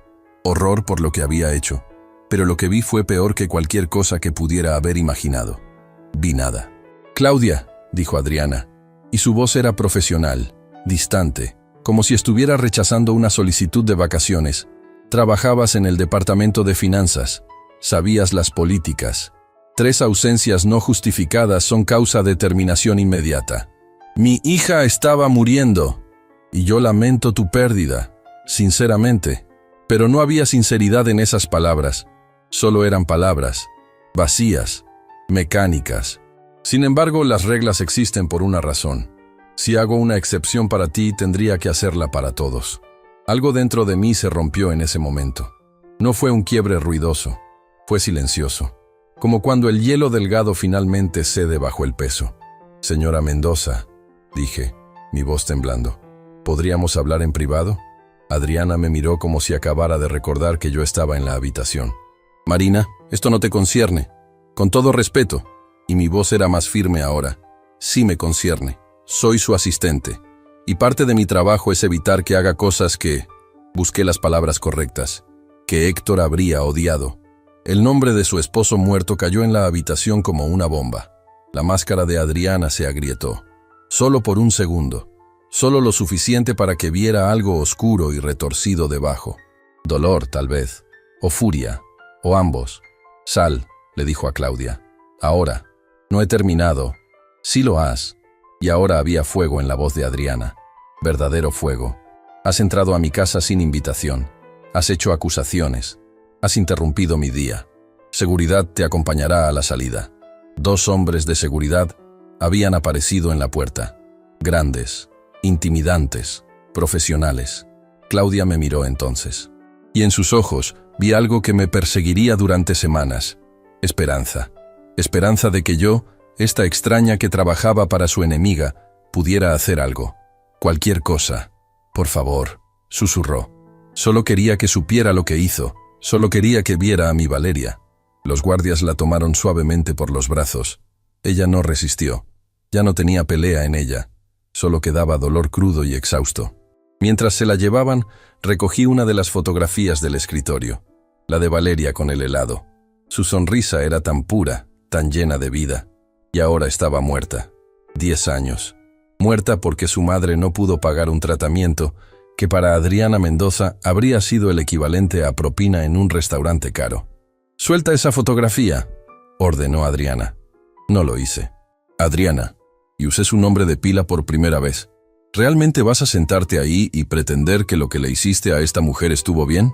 horror por lo que había hecho. Pero lo que vi fue peor que cualquier cosa que pudiera haber imaginado. Vi nada. Claudia, dijo Adriana, y su voz era profesional, distante, como si estuviera rechazando una solicitud de vacaciones. Trabajabas en el departamento de finanzas, sabías las políticas. 3 ausencias no justificadas son causa de terminación inmediata. Mi hija estaba muriendo, y yo lamento tu pérdida, sinceramente. Pero no había sinceridad en esas palabras, solo eran palabras, vacías, mecánicas. Sin embargo, las reglas existen por una razón. Si hago una excepción para ti, tendría que hacerla para todos. Algo dentro de mí se rompió en ese momento. No fue un quiebre ruidoso, fue silencioso, como cuando el hielo delgado finalmente cede bajo el peso. Señora Mendoza, dije, mi voz temblando, ¿podríamos hablar en privado? Adriana me miró como si acabara de recordar que yo estaba en la habitación. Marina, esto no te concierne. Con todo respeto, y mi voz era más firme ahora, sí me concierne. Soy su asistente, y parte de mi trabajo es evitar que haga cosas que, busqué las palabras correctas, que Héctor habría odiado. El nombre de su esposo muerto cayó en la habitación como una bomba. La máscara de Adriana se agrietó. Solo por un segundo. Solo lo suficiente para que viera algo oscuro y retorcido debajo. Dolor, tal vez. O furia. O ambos. Sal, le dijo a Claudia. Ahora. No he terminado. Sí lo has. Y ahora había fuego en la voz de Adriana. Verdadero fuego. Has entrado a mi casa sin invitación. Has hecho acusaciones. Has interrumpido mi día. Seguridad te acompañará a la salida. 2 hombres de seguridad habían aparecido en la puerta. Grandes, intimidantes, profesionales. Claudia me miró entonces. Y en sus ojos vi algo que me perseguiría durante semanas. Esperanza. Esperanza de que yo, esta extraña que trabajaba para su enemiga, pudiera hacer algo. Cualquier cosa. Por favor, susurró. Solo quería que supiera lo que hizo. Solo quería que viera a mi Valeria. Los guardias la tomaron suavemente por los brazos. Ella no resistió. Ya no tenía pelea en ella. Solo quedaba dolor crudo y exhausto. Mientras se la llevaban, recogí una de las fotografías del escritorio. La de Valeria con el helado. Su sonrisa era tan pura, tan llena de vida. Y ahora estaba muerta. 10 años. Muerta porque su madre no pudo pagar un tratamiento que para Adriana Mendoza habría sido el equivalente a propina en un restaurante caro. «Suelta esa fotografía», ordenó Adriana. No lo hice. Adriana, y usé su nombre de pila por primera vez. ¿Realmente vas a sentarte ahí y pretender que lo que le hiciste a esta mujer estuvo bien?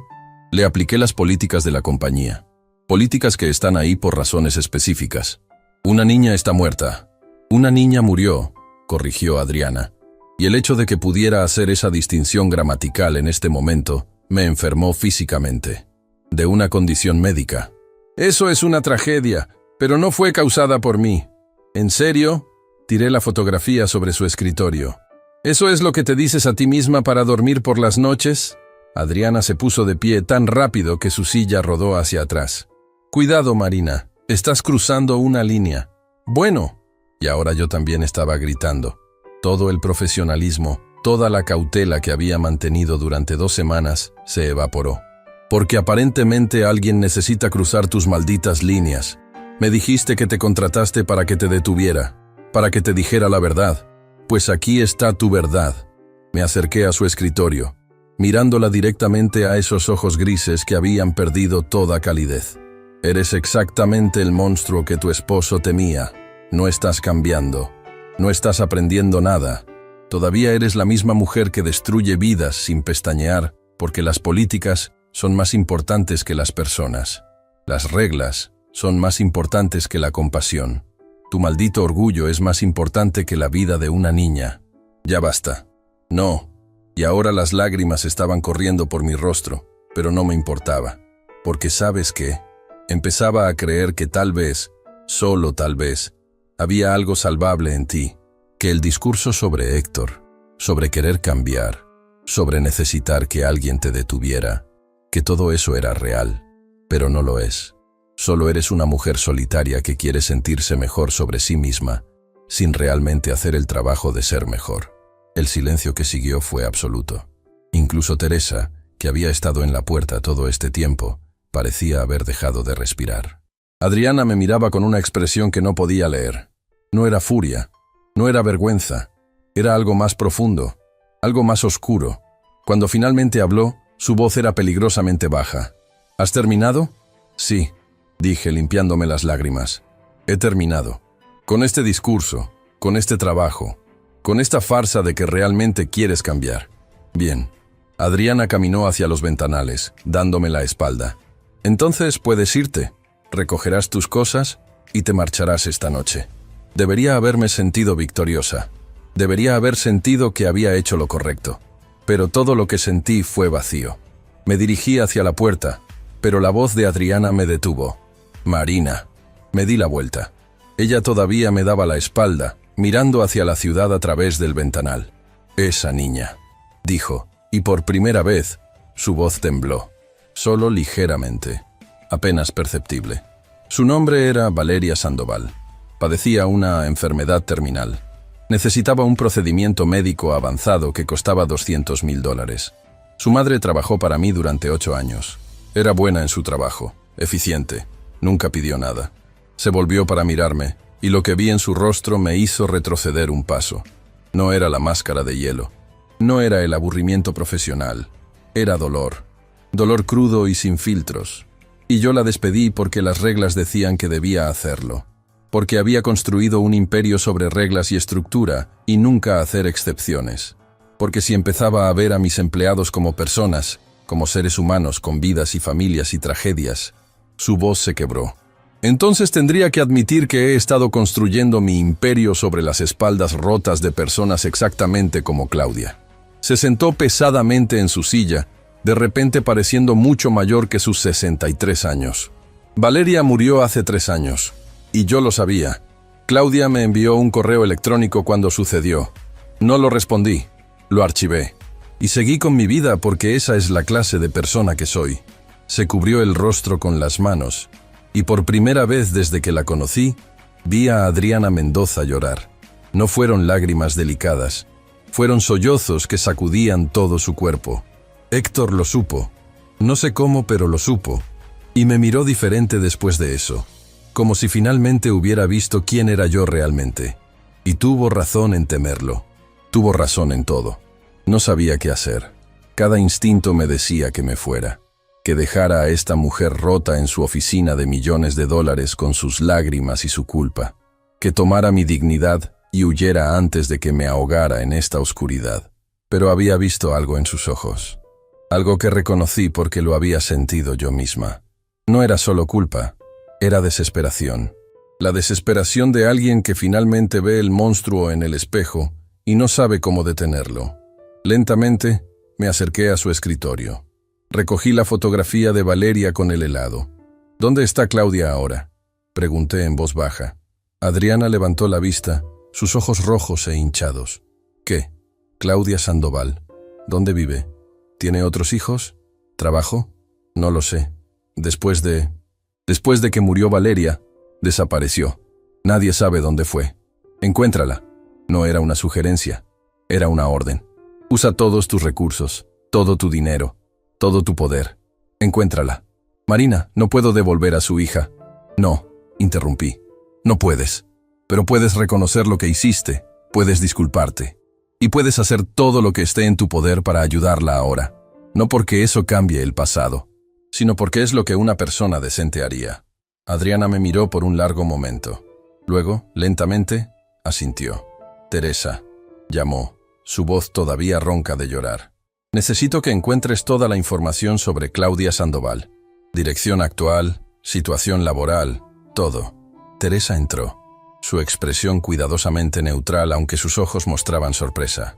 Le apliqué las políticas de la compañía. Políticas que están ahí por razones específicas. Una niña está muerta. Una niña murió, corrigió Adriana. Y el hecho de que pudiera hacer esa distinción gramatical en este momento me enfermó físicamente. De una condición médica. Eso es una tragedia, pero no fue causada por mí. ¿En serio? Tiré la fotografía sobre su escritorio. ¿Eso es lo que te dices a ti misma para dormir por las noches? Adriana se puso de pie tan rápido que su silla rodó hacia atrás. Cuidado, Marina, estás cruzando una línea. Bueno. Y ahora yo también estaba gritando. Todo el profesionalismo, toda la cautela que había mantenido durante 2 semanas se evaporó. Porque aparentemente alguien necesita cruzar tus malditas líneas. Me dijiste que te contrataste para que te detuviera, para que te dijera la verdad. Pues aquí está tu verdad. Me acerqué a su escritorio, mirándola directamente a esos ojos grises que habían perdido toda calidez. Eres exactamente el monstruo que tu esposo temía. No estás cambiando. No estás aprendiendo nada. Todavía eres la misma mujer que destruye vidas sin pestañear, porque las políticas son más importantes que las personas. Las reglas son más importantes que la compasión. Tu maldito orgullo es más importante que la vida de una niña. Ya basta. No. Y ahora las lágrimas estaban corriendo por mi rostro, pero no me importaba. Porque ¿sabes qué? Empezaba a creer que tal vez, solo tal vez, había algo salvable en ti, que el discurso sobre Héctor, sobre querer cambiar, sobre necesitar que alguien te detuviera, que todo eso era real, pero no lo es. Solo eres una mujer solitaria que quiere sentirse mejor sobre sí misma, sin realmente hacer el trabajo de ser mejor. El silencio que siguió fue absoluto. Incluso Teresa, que había estado en la puerta todo este tiempo, parecía haber dejado de respirar. Adriana me miraba con una expresión que no podía leer. No era furia, no era vergüenza, era algo más profundo, algo más oscuro. Cuando finalmente habló, su voz era peligrosamente baja. ¿Has terminado? Sí, dije limpiándome las lágrimas. He terminado. Con este discurso, con este trabajo, con esta farsa de que realmente quieres cambiar. Bien. Adriana caminó hacia los ventanales, dándome la espalda. Entonces puedes irte, recogerás tus cosas y te marcharás esta noche. Debería haberme sentido victoriosa. Debería haber sentido que había hecho lo correcto. Pero todo lo que sentí fue vacío. Me dirigí hacia la puerta, pero la voz de Adriana me detuvo. Marina. Me di la vuelta. Ella todavía me daba la espalda, mirando hacia la ciudad a través del ventanal. Esa niña, dijo, y por primera vez, su voz tembló. Solo ligeramente, apenas perceptible. Su nombre era Valeria Sandoval. Padecía una enfermedad terminal. Necesitaba un procedimiento médico avanzado que costaba $200,000. Su madre trabajó para mí durante 8 años. Era buena en su trabajo, eficiente, nunca pidió nada. Se volvió para mirarme, y lo que vi en su rostro me hizo retroceder un paso. No era la máscara de hielo. No era el aburrimiento profesional. Era dolor. Dolor crudo y sin filtros. Y yo la despedí porque las reglas decían que debía hacerlo. Porque había construido un imperio sobre reglas y estructura, y nunca hacer excepciones. Porque si empezaba a ver a mis empleados como personas, como seres humanos con vidas y familias y tragedias, su voz se quebró. Entonces tendría que admitir que he estado construyendo mi imperio sobre las espaldas rotas de personas exactamente como Claudia. Se sentó pesadamente en su silla, de repente pareciendo mucho mayor que sus 63 años. Valeria murió hace 3 años, y yo lo sabía. Claudia me envió un correo electrónico cuando sucedió. No lo respondí, lo archivé. Y seguí con mi vida porque esa es la clase de persona que soy. Se cubrió el rostro con las manos, y por primera vez desde que la conocí, vi a Adriana Mendoza llorar. No fueron lágrimas delicadas, fueron sollozos que sacudían todo su cuerpo. Héctor lo supo. No sé cómo, pero lo supo. Y me miró diferente después de eso, como si finalmente hubiera visto quién era yo realmente. Y tuvo razón en temerlo. Tuvo razón en todo. No sabía qué hacer. Cada instinto me decía que me fuera. Que dejara a esta mujer rota en su oficina de millones de dólares con sus lágrimas y su culpa. Que tomara mi dignidad y huyera antes de que me ahogara en esta oscuridad. Pero había visto algo en sus ojos. Algo que reconocí porque lo había sentido yo misma. No era solo culpa, era desesperación. La desesperación de alguien que finalmente ve el monstruo en el espejo y no sabe cómo detenerlo. Lentamente me acerqué a su escritorio. Recogí la fotografía de Valeria con el helado. ¿Dónde está Claudia ahora?, pregunté en voz baja. Adriana levantó la vista, sus ojos rojos e hinchados. ¿Qué? Claudia Sandoval. ¿Dónde vive? ¿Tiene otros hijos? ¿Trabajo? No lo sé. Después de que murió Valeria, desapareció. Nadie sabe dónde fue. Encuéntrala. No era una sugerencia, era una orden. Usa todos tus recursos, todo tu dinero, todo tu poder. Encuéntrala. Marina, no puedo devolver a su hija. No, interrumpí. No puedes. Pero puedes reconocer lo que hiciste, puedes disculparte. Y puedes hacer todo lo que esté en tu poder para ayudarla ahora. No porque eso cambie el pasado, sino porque es lo que una persona decente haría. Adriana me miró por un largo momento. Luego, lentamente, asintió. Teresa, llamó, su voz todavía ronca de llorar. Necesito que encuentres toda la información sobre Claudia Sandoval. Dirección actual, situación laboral, todo. Teresa entró. Su expresión cuidadosamente neutral, aunque sus ojos mostraban sorpresa.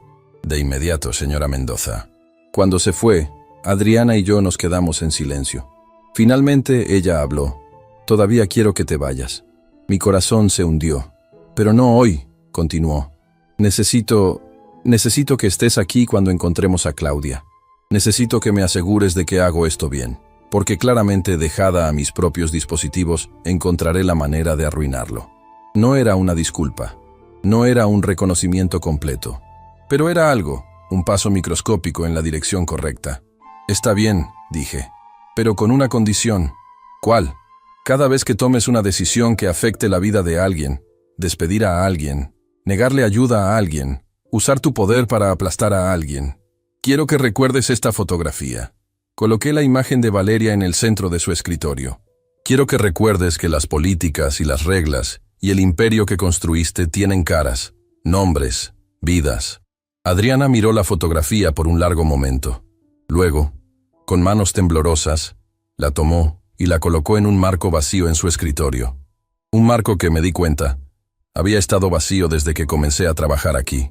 De inmediato, señora Mendoza. Cuando se fue, Adriana y yo nos quedamos en silencio. Finalmente ella habló. Todavía quiero que te vayas. Mi corazón se hundió. Pero no hoy, continuó. Necesito que estés aquí cuando encontremos a Claudia. Necesito que me asegures de que hago esto bien, porque claramente dejada a mis propios dispositivos, encontraré la manera de arruinarlo. No era una disculpa. No era un reconocimiento completo. Pero era algo, un paso microscópico en la dirección correcta. Está bien, dije, pero con una condición. ¿Cuál? Cada vez que tomes una decisión que afecte la vida de alguien, despedir a alguien, negarle ayuda a alguien, usar tu poder para aplastar a alguien, quiero que recuerdes esta fotografía. Coloqué la imagen de Valeria en el centro de su escritorio. Quiero que recuerdes que las políticas y las reglas y el imperio que construiste tienen caras, nombres, vidas. Adriana miró la fotografía por un largo momento. Luego, con manos temblorosas, la tomó y la colocó en un marco vacío en su escritorio. Un marco que, me di cuenta, había estado vacío desde que comencé a trabajar aquí.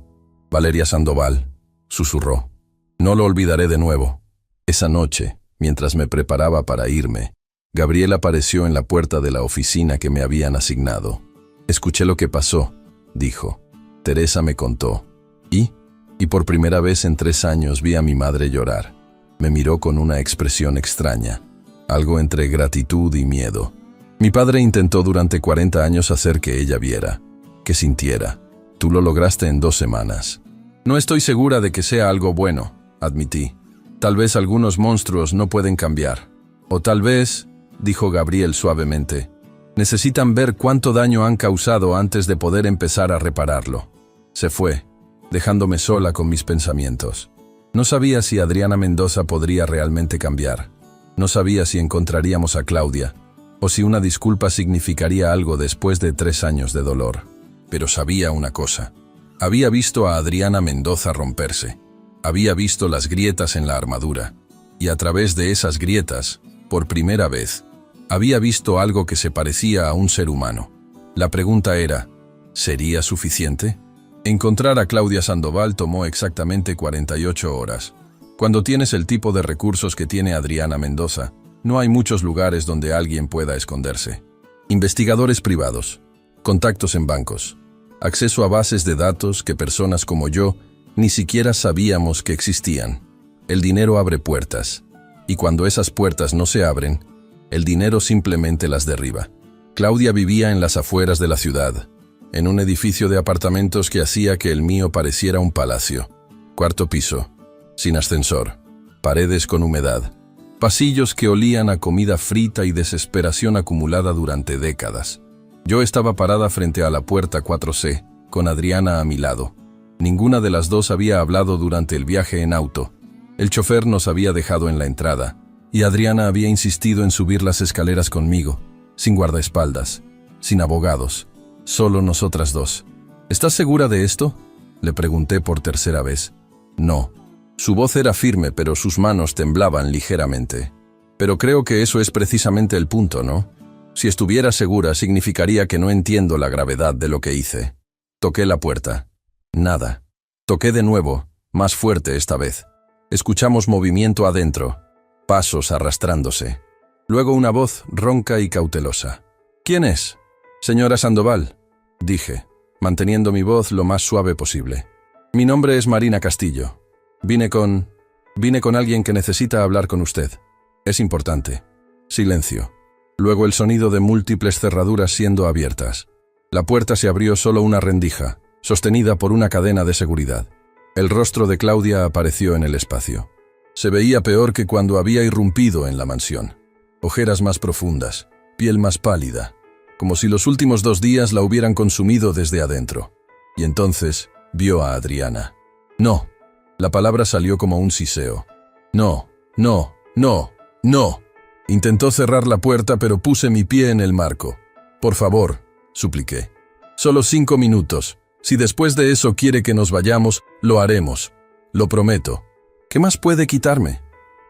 Valeria Sandoval, susurró. No lo olvidaré de nuevo. Esa noche, mientras me preparaba para irme, Gabriel apareció en la puerta de la oficina que me habían asignado. Escuché lo que pasó, dijo. Teresa me contó. Y por primera vez en 3 años vi a mi madre llorar. Me miró con una expresión extraña, algo entre gratitud y miedo. Mi padre intentó durante 40 años hacer que ella viera, que sintiera. Tú lo lograste en 2 semanas. No estoy segura de que sea algo bueno, admití. Tal vez algunos monstruos no pueden cambiar. O tal vez, dijo Gabriel suavemente, necesitan ver cuánto daño han causado antes de poder empezar a repararlo. Se fue, dejándome sola con mis pensamientos. No sabía si Adriana Mendoza podría realmente cambiar. No sabía si encontraríamos a Claudia, o si una disculpa significaría algo después de 3 años de dolor. Pero sabía una cosa. Había visto a Adriana Mendoza romperse. Había visto las grietas en la armadura. Y a través de esas grietas, por primera vez, había visto algo que se parecía a un ser humano. La pregunta era, ¿sería suficiente? Encontrar a Claudia Sandoval tomó exactamente 48 horas. Cuando tienes el tipo de recursos que tiene Adriana Mendoza, no hay muchos lugares donde alguien pueda esconderse. Investigadores privados, contactos en bancos, acceso a bases de datos que personas como yo ni siquiera sabíamos que existían. El dinero abre puertas, y cuando esas puertas no se abren, el dinero simplemente las derriba. Claudia vivía en las afueras de la ciudad, en un edificio de apartamentos que hacía que el mío pareciera un palacio. 4º piso, sin ascensor, paredes con humedad, pasillos que olían a comida frita y desesperación acumulada durante décadas. Yo estaba parada frente a la puerta 4C, con Adriana a mi lado. Ninguna de las dos había hablado durante el viaje en auto. El chofer nos había dejado en la entrada, y Adriana había insistido en subir las escaleras conmigo, sin guardaespaldas, sin abogados. Solo nosotras dos. ¿Estás segura de esto? Le pregunté por 3ª vez. No. Su voz era firme, pero sus manos temblaban ligeramente. Pero creo que eso es precisamente el punto, ¿no? Si estuviera segura, significaría que no entiendo la gravedad de lo que hice. Toqué la puerta. Nada. Toqué de nuevo, más fuerte esta vez. Escuchamos movimiento adentro, pasos arrastrándose. Luego una voz ronca y cautelosa. ¿Quién es? Señora Sandoval, dije, manteniendo mi voz lo más suave posible. Mi nombre es Marina Castillo. Vine con alguien que necesita hablar con usted. Es importante. Silencio. Luego el sonido de múltiples cerraduras siendo abiertas. La puerta se abrió solo una rendija, sostenida por una cadena de seguridad. El rostro de Claudia apareció en el espacio. Se veía peor que cuando había irrumpido en la mansión. Ojeras más profundas, piel más pálida, como si los últimos 2 días la hubieran consumido desde adentro. Y entonces vio a Adriana. No. La palabra salió como un siseo. No, no, no, no. Intentó cerrar la puerta, pero puse mi pie en el marco. Por favor, supliqué. Solo 5 minutos. Si después de eso quiere que nos vayamos, lo haremos. Lo prometo. ¿Qué más puede quitarme?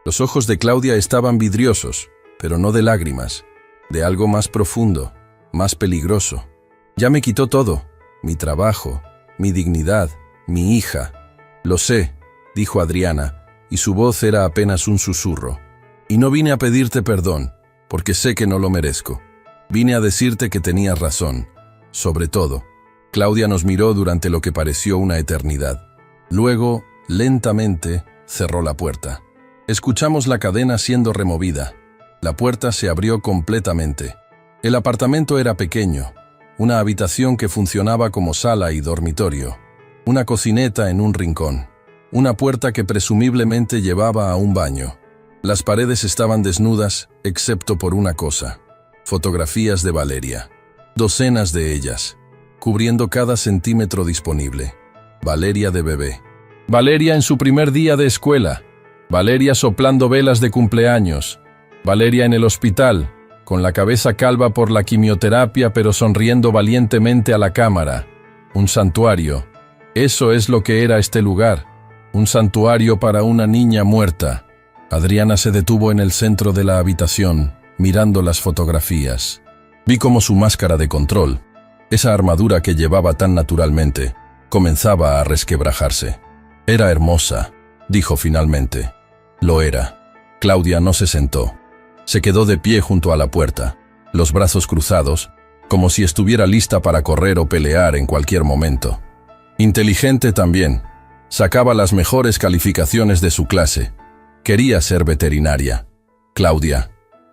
Los ojos de Claudia estaban vidriosos, pero no de lágrimas. De algo más profundo, más peligroso. Ya me quitó todo. Mi trabajo, mi dignidad, mi hija. Lo sé, dijo Adriana, y su voz era apenas un susurro. Y no vine a pedirte perdón, porque sé que no lo merezco. Vine a decirte que tenías razón. Sobre todo. Claudia nos miró durante lo que pareció una eternidad. Luego, lentamente, cerró la puerta. Escuchamos la cadena siendo removida. La puerta se abrió completamente. El apartamento era pequeño, una habitación que funcionaba como sala y dormitorio, una cocineta en un rincón, una puerta que presumiblemente llevaba a un baño. Las paredes estaban desnudas, excepto por una cosa: fotografías de Valeria. Docenas de ellas, cubriendo cada centímetro disponible. Valeria de bebé. Valeria en su primer día de escuela. Valeria soplando velas de cumpleaños. Valeria en el hospital, con la cabeza calva por la quimioterapia pero sonriendo valientemente a la cámara. Un santuario. Eso es lo que era este lugar. Un santuario para una niña muerta. Adriana se detuvo en el centro de la habitación, mirando las fotografías. Vi cómo su máscara de control, esa armadura que llevaba tan naturalmente, comenzaba a resquebrajarse. Era hermosa, dijo finalmente. Lo era. Claudia no se sentó. Se quedó de pie junto a la puerta, los brazos cruzados, como si estuviera lista para correr o pelear en cualquier momento. Inteligente también. Sacaba las mejores calificaciones de su clase. Quería ser veterinaria. Claudia.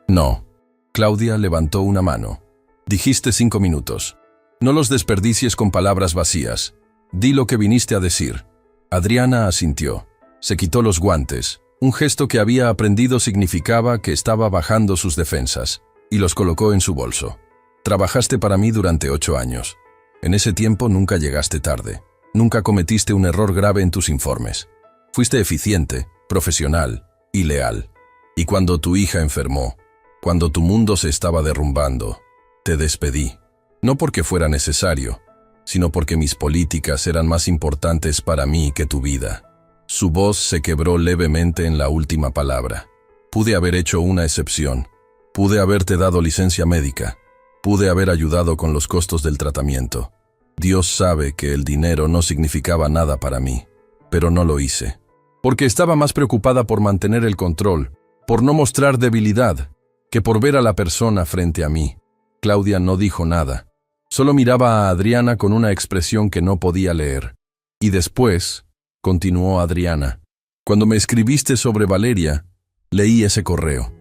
No. Claudia levantó una mano. Dijiste 5 minutos. No los desperdicies con palabras vacías. Di lo que viniste a decir. Adriana asintió. Se quitó los guantes. Un gesto que había aprendido significaba que estaba bajando sus defensas, y los colocó en su bolso. Trabajaste para mí durante 8 años. En ese tiempo nunca llegaste tarde. Nunca cometiste un error grave en tus informes. Fuiste eficiente, profesional y leal. Y cuando tu hija enfermó, cuando tu mundo se estaba derrumbando, te despedí. No porque fuera necesario, sino porque mis políticas eran más importantes para mí que tu vida. Su voz se quebró levemente en la última palabra. Pude haber hecho una excepción. Pude haberte dado licencia médica. Pude haber ayudado con los costos del tratamiento. Dios sabe que el dinero no significaba nada para mí, pero no lo hice. Porque estaba más preocupada por mantener el control, por no mostrar debilidad, que por ver a la persona frente a mí. Claudia no dijo nada. Solo miraba a Adriana con una expresión que no podía leer. Y después, continuó Adriana, cuando me escribiste sobre Valeria, leí ese correo.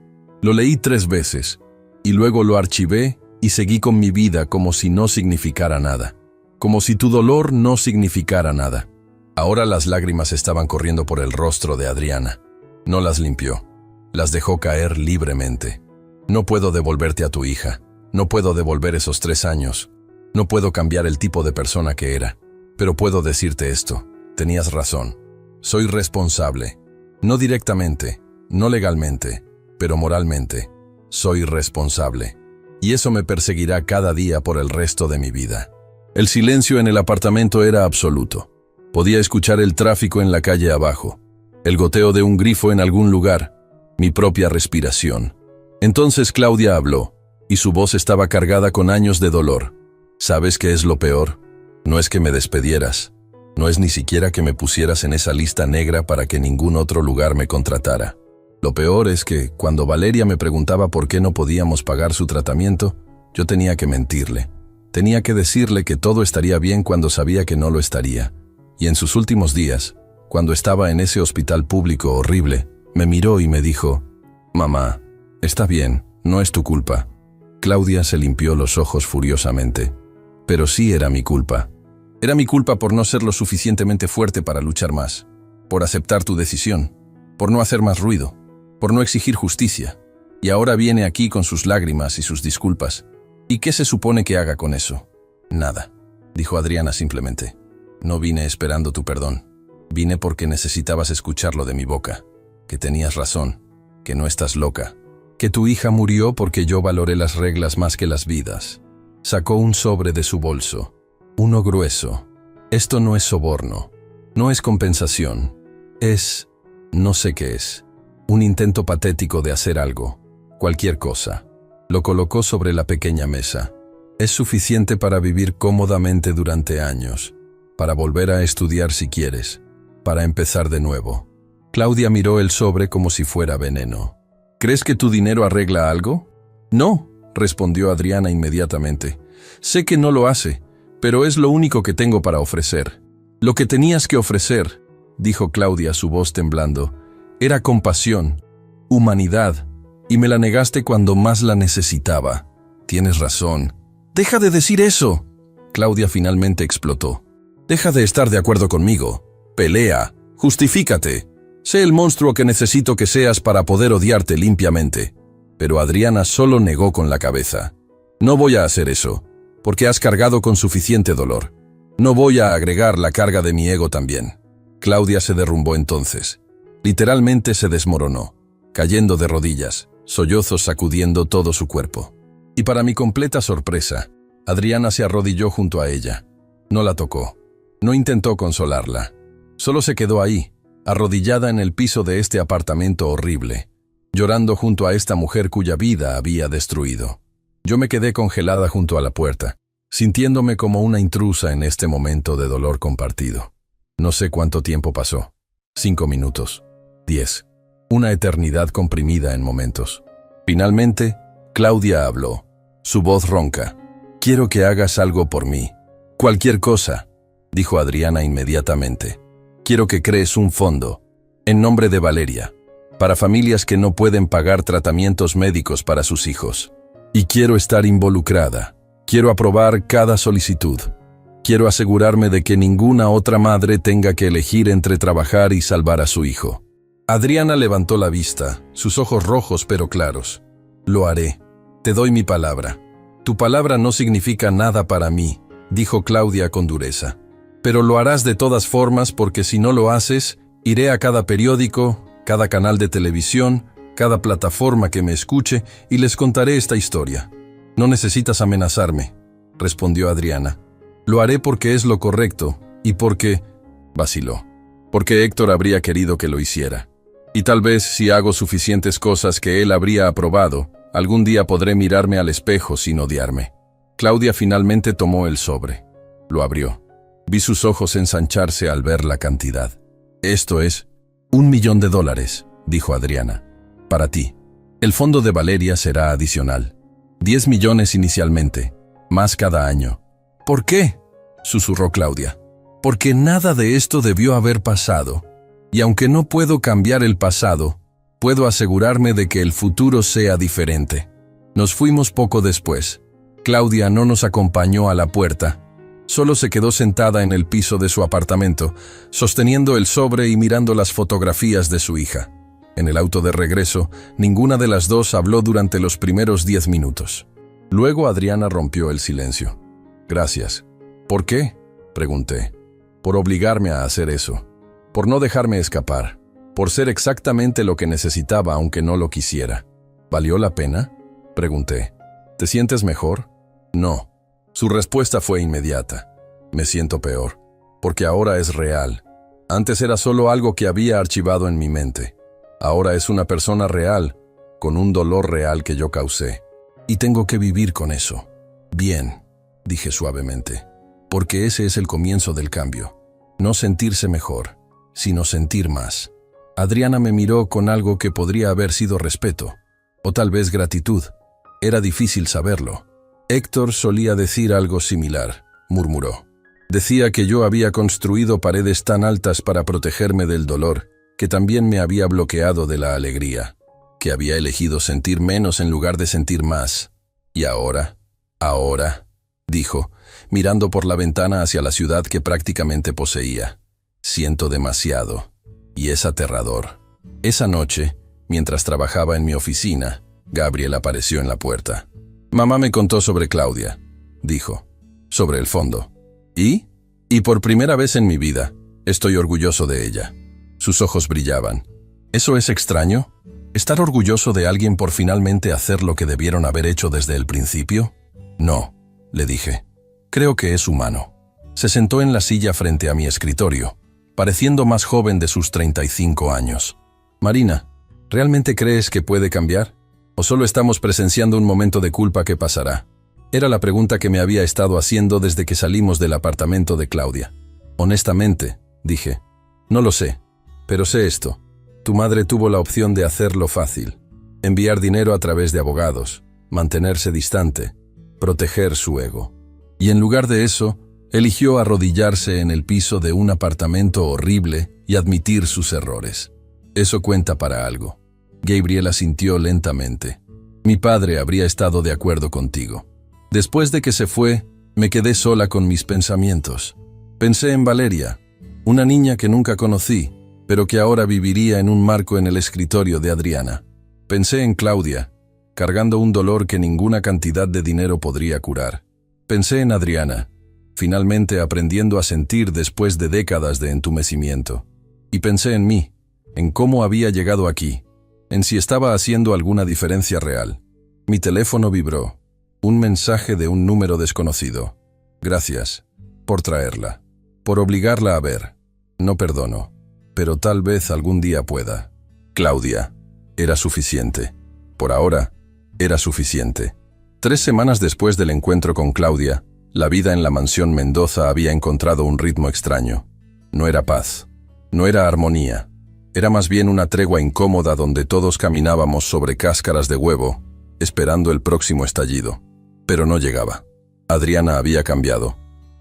Lo leí 3 veces, y luego lo archivé y seguí con mi vida como si no significara nada. Como si tu dolor no significara nada. Ahora las lágrimas estaban corriendo por el rostro de Adriana. No las limpió. Las dejó caer libremente. No puedo devolverte a tu hija. No puedo devolver esos 3 años. No puedo cambiar el tipo de persona que era. Pero puedo decirte esto. Tenías razón. Soy responsable. No directamente, no legalmente, pero moralmente. Soy responsable. Y eso me perseguirá cada día por el resto de mi vida. El silencio en el apartamento era absoluto. Podía escuchar el tráfico en la calle abajo, el goteo de un grifo en algún lugar, mi propia respiración. Entonces Claudia habló, y su voz estaba cargada con años de dolor. ¿Sabes qué es lo peor? No es que me despedieras. No es ni siquiera que me pusieras en esa lista negra para que ningún otro lugar me contratara. Lo peor es que, cuando Valeria me preguntaba por qué no podíamos pagar su tratamiento, yo tenía que mentirle. Tenía que decirle que todo estaría bien cuando sabía que no lo estaría. Y en sus últimos días, cuando estaba en ese hospital público horrible, me miró y me dijo: «Mamá, está bien, no es tu culpa». Claudia se limpió los ojos furiosamente. Pero sí era mi culpa. Era mi culpa por no ser lo suficientemente fuerte para luchar más, por aceptar tu decisión, por no hacer más ruido, por no exigir justicia. Y ahora viene aquí con sus lágrimas y sus disculpas. ¿Y qué se supone que haga con eso? Nada, dijo Adriana simplemente. No vine esperando tu perdón. Vine porque necesitabas escucharlo de mi boca. Que tenías razón, que no estás loca. Que tu hija murió porque yo valoré las reglas más que las vidas. Sacó un sobre de su bolso. Uno grueso. Esto no es soborno. No es compensación. Es... no sé qué es. Un intento patético de hacer algo. Cualquier cosa. Lo colocó sobre la pequeña mesa. Es suficiente para vivir cómodamente durante años. Para volver a estudiar si quieres. para empezar de nuevo. Claudia miró el sobre como si fuera veneno. ¿Crees que tu dinero arregla algo? No, respondió Adriana inmediatamente. Sé que no lo hace, pero es lo único que tengo para ofrecer. Lo que tenías que ofrecer, dijo Claudia, su voz temblando, era compasión, humanidad, y me la negaste cuando más la necesitaba. Tienes razón. ¡Deja de decir eso! Claudia finalmente explotó. Deja de estar de acuerdo conmigo. Pelea. Justifícate. Sé el monstruo que necesito que seas para poder odiarte limpiamente. Pero Adriana solo negó con la cabeza. No voy a hacer eso, porque has cargado con suficiente dolor. No voy a agregar la carga de mi ego también. Claudia se derrumbó entonces. Literalmente se desmoronó, cayendo de rodillas, sollozos sacudiendo todo su cuerpo. Y para mi completa sorpresa, Adriana se arrodilló junto a ella. No la tocó. No intentó consolarla. Solo se quedó ahí, arrodillada en el piso de este apartamento horrible, llorando junto a esta mujer cuya vida había destruido. Yo me quedé congelada junto a la puerta, sintiéndome como una intrusa en este momento de dolor compartido. No sé cuánto tiempo pasó. 5 minutos. 10. Una eternidad comprimida en momentos. Finalmente, Claudia habló. Su voz ronca. Quiero que hagas algo por mí. Cualquier cosa, dijo Adriana inmediatamente. Quiero que crees un fondo, en nombre de Valeria, para familias que no pueden pagar tratamientos médicos para sus hijos. Y quiero estar involucrada. Quiero aprobar cada solicitud. Quiero asegurarme de que ninguna otra madre tenga que elegir entre trabajar y salvar a su hijo. Adriana levantó la vista, sus ojos rojos pero claros. Lo haré. Te doy mi palabra. Tu palabra no significa nada para mí, dijo Claudia con dureza. Pero lo harás de todas formas porque si no lo haces, iré a cada periódico, cada canal de televisión, cada plataforma que me escuche y les contaré esta historia. No necesitas amenazarme, respondió Adriana. Lo haré porque es lo correcto y porque... vaciló. Porque Héctor habría querido que lo hiciera. Y tal vez si hago suficientes cosas que él habría aprobado, algún día podré mirarme al espejo sin odiarme. Claudia finalmente tomó el sobre. Lo abrió. Vi sus ojos ensancharse al ver la cantidad. Esto es $1.000.000, dijo Adriana. Para ti. El fondo de Valeria será adicional. 10 millones inicialmente, más cada año. ¿Por qué?, susurró Claudia. Porque nada de esto debió haber pasado. Y aunque no puedo cambiar el pasado, puedo asegurarme de que el futuro sea diferente. Nos fuimos poco después. Claudia no nos acompañó a la puerta. Solo se quedó sentada en el piso de su apartamento, sosteniendo el sobre y mirando las fotografías de su hija. En el auto de regreso, ninguna de las dos habló durante los primeros 10 minutos. Luego Adriana rompió el silencio. Gracias. ¿Por qué?, pregunté. Por obligarme a hacer eso. Por no dejarme escapar. Por ser exactamente lo que necesitaba aunque no lo quisiera. ¿Valió la pena?, pregunté. ¿Te sientes mejor? No. Su respuesta fue inmediata. Me siento peor. Porque ahora es real. Antes era solo algo que había archivado en mi mente. Ahora es una persona real, con un dolor real que yo causé. Y tengo que vivir con eso. Bien, dije suavemente. Porque ese es el comienzo del cambio. No sentirse mejor, sino sentir más. Adriana me miró con algo que podría haber sido respeto, o tal vez gratitud. Era difícil saberlo. Héctor solía decir algo similar, murmuró. Decía que yo había construido paredes tan altas para protegerme del dolor, que también me había bloqueado de la alegría, que había elegido sentir menos en lugar de sentir más. Y ahora, dijo, mirando por la ventana hacia la ciudad que prácticamente poseía. Siento demasiado, y es aterrador. Esa noche, mientras trabajaba en mi oficina, Gabriel apareció en la puerta. Mamá me contó sobre Claudia, dijo, sobre el fondo. ¿Y? Y por primera vez en mi vida, estoy orgulloso de ella. Sus ojos brillaban. ¿Eso es extraño? ¿Estar orgulloso de alguien por finalmente hacer lo que debieron haber hecho desde el principio? No, le dije. Creo que es humano. Se sentó en la silla frente a mi escritorio, pareciendo más joven de sus 35 años. Marina, ¿realmente crees que puede cambiar? ¿O solo estamos presenciando un momento de culpa que pasará? Era la pregunta que me había estado haciendo desde que salimos del apartamento de Claudia. Honestamente, dije, No lo sé, pero sé esto. Tu madre tuvo la opción de hacerlo fácil. Enviar dinero a través de abogados, mantenerse distante, proteger su ego. Y en lugar de eso, eligió arrodillarse en el piso de un apartamento horrible y admitir sus errores. Eso cuenta para algo. Gabriel asintió lentamente. Mi padre habría estado de acuerdo contigo. Después de que se fue, me quedé sola con mis pensamientos. Pensé en Valeria, una niña que nunca conocí, pero que ahora viviría en un marco en el escritorio de Adriana. Pensé en Claudia, cargando un dolor que ninguna cantidad de dinero podría curar. Pensé en Adriana, finalmente aprendiendo a sentir después de décadas de entumecimiento. Y pensé en mí, en cómo había llegado aquí, en si estaba haciendo alguna diferencia real. Mi teléfono vibró. Un mensaje de un número desconocido. Gracias por traerla, por obligarla a ver. No perdono, pero tal vez algún día pueda. Claudia. Era suficiente. Por ahora, era suficiente. 3 semanas después del encuentro con Claudia, la vida en la mansión Mendoza había encontrado un ritmo extraño. No era paz, no era armonía. Era más bien una tregua incómoda donde todos caminábamos sobre cáscaras de huevo, esperando el próximo estallido. Pero no llegaba. Adriana había cambiado.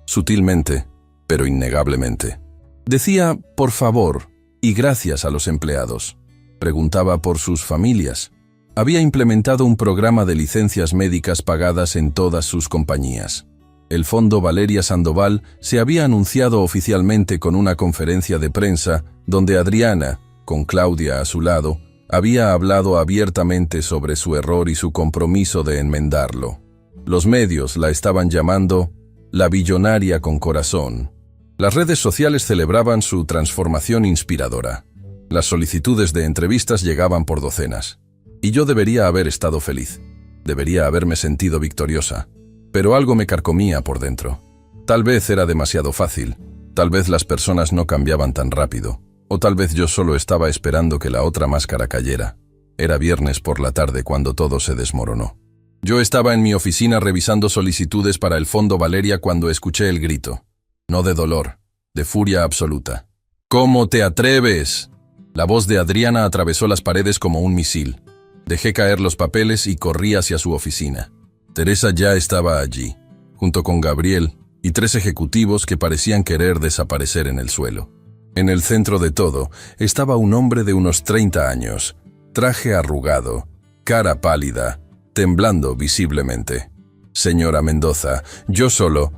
Sutilmente, pero innegablemente. Decía, por favor, y gracias a los empleados. Preguntaba por sus familias. Había implementado un programa de licencias médicas pagadas en todas sus compañías. El Fondo Valeria Sandoval se había anunciado oficialmente con una conferencia de prensa donde Adriana, con Claudia a su lado, había hablado abiertamente sobre su error y su compromiso de enmendarlo. Los medios la estaban llamando la billonaria con corazón. Las redes sociales celebraban su transformación inspiradora. Las solicitudes de entrevistas llegaban por docenas. Y yo debería haber estado feliz. Debería haberme sentido victoriosa. Pero algo me carcomía por dentro. Tal vez era demasiado fácil. Tal vez las personas no cambiaban tan rápido. O tal vez yo solo estaba esperando que la otra máscara cayera. Era viernes por la tarde cuando todo se desmoronó. Yo estaba en mi oficina revisando solicitudes para el Fondo Valeria cuando escuché el grito. No de dolor, de furia absoluta. ¿Cómo te atreves? La voz de Adriana atravesó las paredes como un misil. Dejé caer los papeles y corrí hacia su oficina. Teresa ya estaba allí, junto con Gabriel y 3 ejecutivos que parecían querer desaparecer en el suelo. En el centro de todo estaba un hombre de unos 30 años, traje arrugado, cara pálida, temblando visiblemente. Señora Mendoza, yo solo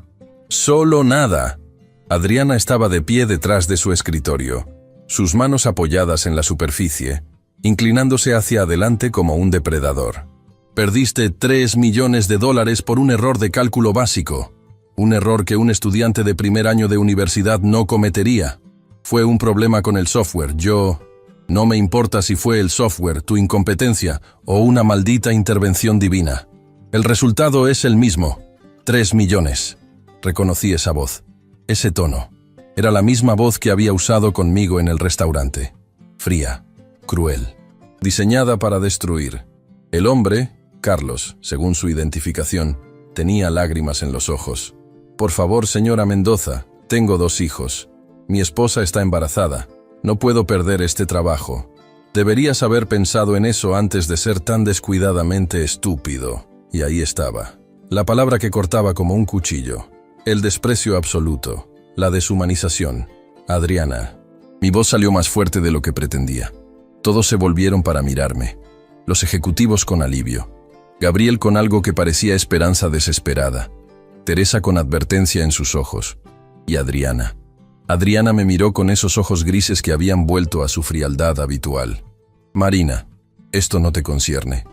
nada. Adriana estaba de pie detrás de su escritorio, sus manos apoyadas en la superficie, inclinándose hacia adelante como un depredador. Perdiste $3 millones por un error de cálculo básico, un error que un estudiante de primer año de universidad no cometería. Fue un problema con el software. No me importa si fue el software, tu incompetencia o una maldita intervención divina. El resultado es el mismo. 3 millones. Reconocí esa voz, ese tono. Era la misma voz que había usado conmigo en el restaurante. Fría, cruel, diseñada para destruir. El hombre, Carlos, según su identificación, tenía lágrimas en los ojos. Por favor, señora Mendoza, tengo 2 hijos. Mi esposa está embarazada. No puedo perder este trabajo. Deberías haber pensado en eso antes de ser tan descuidadamente estúpido. Y ahí estaba. La palabra que cortaba como un cuchillo. El desprecio absoluto. La deshumanización. Adriana. Mi voz salió más fuerte de lo que pretendía. Todos se volvieron para mirarme. Los ejecutivos con alivio. Gabriel con algo que parecía esperanza desesperada. Teresa con advertencia en sus ojos. Y Adriana. Adriana me miró con esos ojos grises que habían vuelto a su frialdad habitual. Marina, esto no te concierne.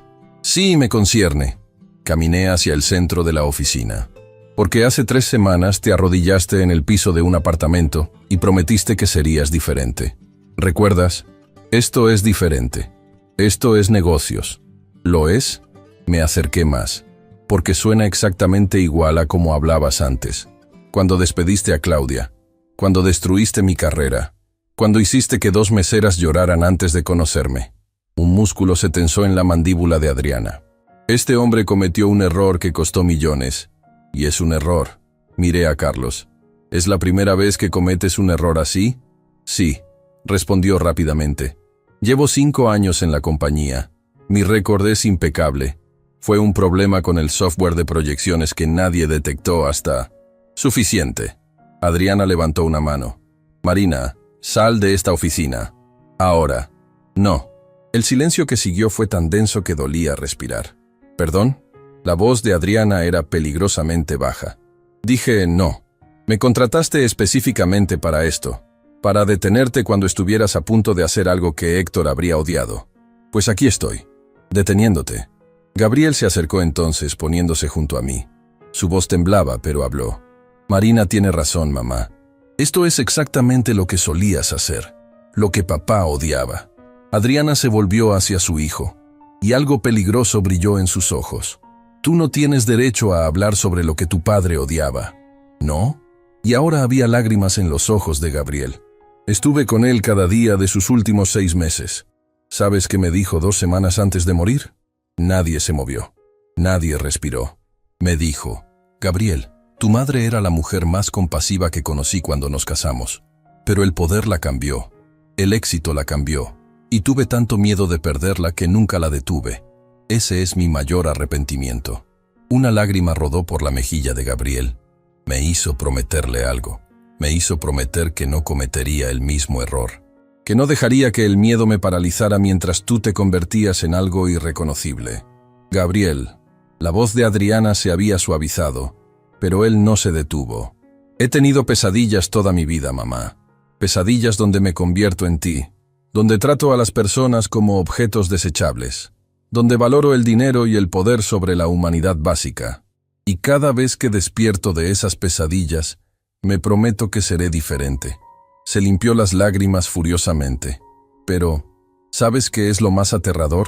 Sí, me concierne. Caminé hacia el centro de la oficina. Porque hace 3 semanas te arrodillaste en el piso de un apartamento y prometiste que serías diferente. ¿Recuerdas? Esto es diferente. Esto es negocios. ¿Lo es? Me acerqué más. Porque suena exactamente igual a como hablabas antes. Cuando despediste a Claudia. Cuando destruiste mi carrera. Cuando hiciste que 2 meseras lloraran antes de conocerme. Un músculo se tensó en la mandíbula de Adriana. Este hombre cometió un error que costó millones. Y es un error. Miré a Carlos. ¿Es la primera vez que cometes un error así? Sí, respondió rápidamente. Llevo 5 años en la compañía. Mi récord es impecable. Fue un problema con el software de proyecciones que nadie detectó hasta... Suficiente. Adriana levantó una mano. Marina, sal de esta oficina. Ahora. No. El silencio que siguió fue tan denso que dolía respirar. ¿Perdón? La voz de Adriana era peligrosamente baja. Dije no. Me contrataste específicamente para esto, para detenerte cuando estuvieras a punto de hacer algo que Héctor habría odiado. Pues aquí estoy, deteniéndote. Gabriel se acercó entonces, poniéndose junto a mí. Su voz temblaba, pero habló. Marina tiene razón, mamá. Esto es exactamente lo que solías hacer, lo que papá odiaba. Adriana se volvió hacia su hijo, y algo peligroso brilló en sus ojos. Tú no tienes derecho a hablar sobre lo que tu padre odiaba. ¿No? Y ahora había lágrimas en los ojos de Gabriel. Estuve con él cada día de sus últimos 6 meses. ¿Sabes qué me dijo 2 semanas antes de morir? Nadie se movió. Nadie respiró. Me dijo, Gabriel, tu madre era la mujer más compasiva que conocí cuando nos casamos. Pero el poder la cambió. El éxito la cambió. Y tuve tanto miedo de perderla que nunca la detuve. Ese es mi mayor arrepentimiento. Una lágrima rodó por la mejilla de Gabriel. Me hizo prometerle algo. Me hizo prometer que no cometería el mismo error. Que no dejaría que el miedo me paralizara mientras tú te convertías en algo irreconocible. Gabriel, la voz de Adriana se había suavizado, pero él no se detuvo. He tenido pesadillas toda mi vida, mamá. Pesadillas donde me convierto en ti, donde trato a las personas como objetos desechables, donde valoro el dinero y el poder sobre la humanidad básica. Y cada vez que despierto de esas pesadillas, me prometo que seré diferente. Se limpió las lágrimas furiosamente. Pero, ¿sabes qué es lo más aterrador?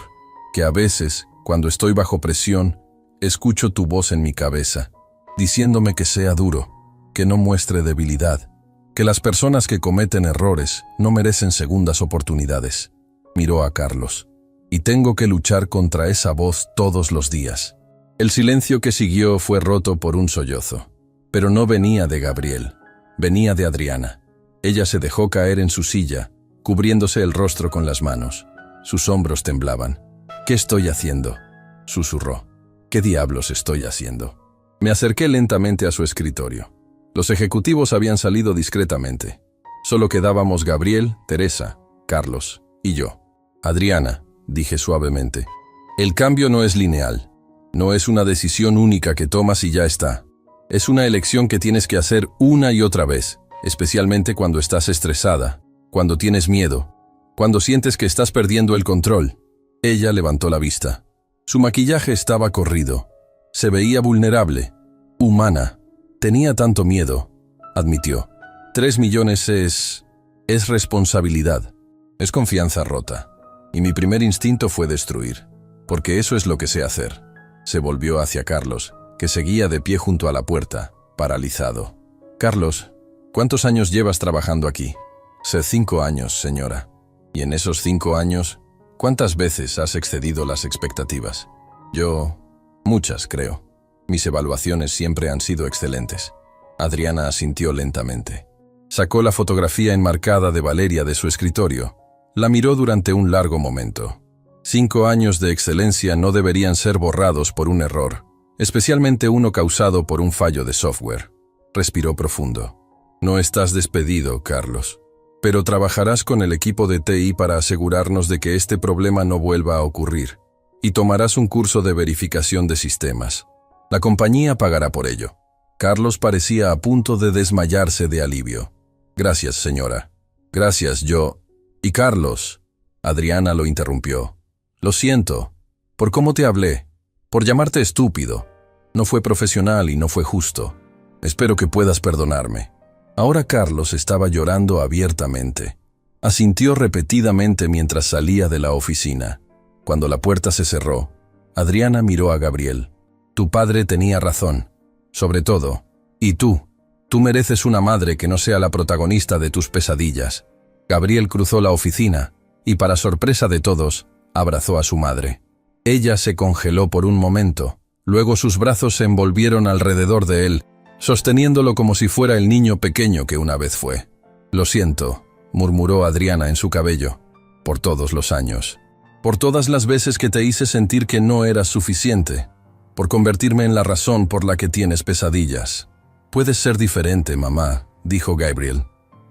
Que a veces, cuando estoy bajo presión, escucho tu voz en mi cabeza, diciéndome que sea duro, que no muestre debilidad, que las personas que cometen errores no merecen segundas oportunidades. Miró a Carlos. Y tengo que luchar contra esa voz todos los días. El silencio que siguió fue roto por un sollozo. Pero no venía de Gabriel, venía de Adriana. Ella se dejó caer en su silla, cubriéndose el rostro con las manos. Sus hombros temblaban. ¿Qué estoy haciendo?, susurró. ¿Qué diablos estoy haciendo? Me acerqué lentamente a su escritorio. Los ejecutivos habían salido discretamente. Solo quedábamos Gabriel, Teresa, Carlos y yo. Adriana, dije suavemente, el cambio no es lineal. No es una decisión única que tomas y ya está. Es una elección que tienes que hacer una y otra vez, especialmente cuando estás estresada, cuando tienes miedo, cuando sientes que estás perdiendo el control. Ella levantó la vista. Su maquillaje estaba corrido. Se veía vulnerable, humana. Tenía tanto miedo, admitió. 3 millones es responsabilidad. Es confianza rota. Y mi primer instinto fue destruir, porque eso es lo que sé hacer. Se volvió hacia Carlos, que seguía de pie junto a la puerta, paralizado. Carlos, ¿cuántos años llevas trabajando aquí? Sé 5 años, señora. Y en esos 5 años, ¿cuántas veces has excedido las expectativas? Yo, muchas, creo. Mis evaluaciones siempre han sido excelentes. Adriana asintió lentamente. Sacó la fotografía enmarcada de Valeria de su escritorio. La miró durante un largo momento. 5 años de excelencia no deberían ser borrados por un error, especialmente uno causado por un fallo de software. Respiró profundo. No estás despedido, Carlos, pero trabajarás con el equipo de TI para asegurarnos de que este problema no vuelva a ocurrir, y tomarás un curso de verificación de sistemas. La compañía pagará por ello. Carlos parecía a punto de desmayarse de alivio. Gracias, señora. Gracias, yo... Y Carlos... Adriana lo interrumpió. Lo siento, por cómo te hablé, por llamarte estúpido. No fue profesional y no fue justo. Espero que puedas perdonarme. Ahora Carlos estaba llorando abiertamente. Asintió repetidamente mientras salía de la oficina. Cuando la puerta se cerró, Adriana miró a Gabriel. Tu padre tenía razón. Sobre todo, y tú mereces una madre que no sea la protagonista de tus pesadillas. Gabriel cruzó la oficina y, para sorpresa de todos, abrazó a su madre. Ella se congeló por un momento, luego sus brazos se envolvieron alrededor de él, sosteniéndolo como si fuera el niño pequeño que una vez fue. Lo siento, murmuró Adriana en su cabello. Por todos los años. Por todas las veces que te hice sentir que no eras suficiente. Por convertirme en la razón por la que tienes pesadillas. Puedes ser diferente, mamá, dijo Gabriel.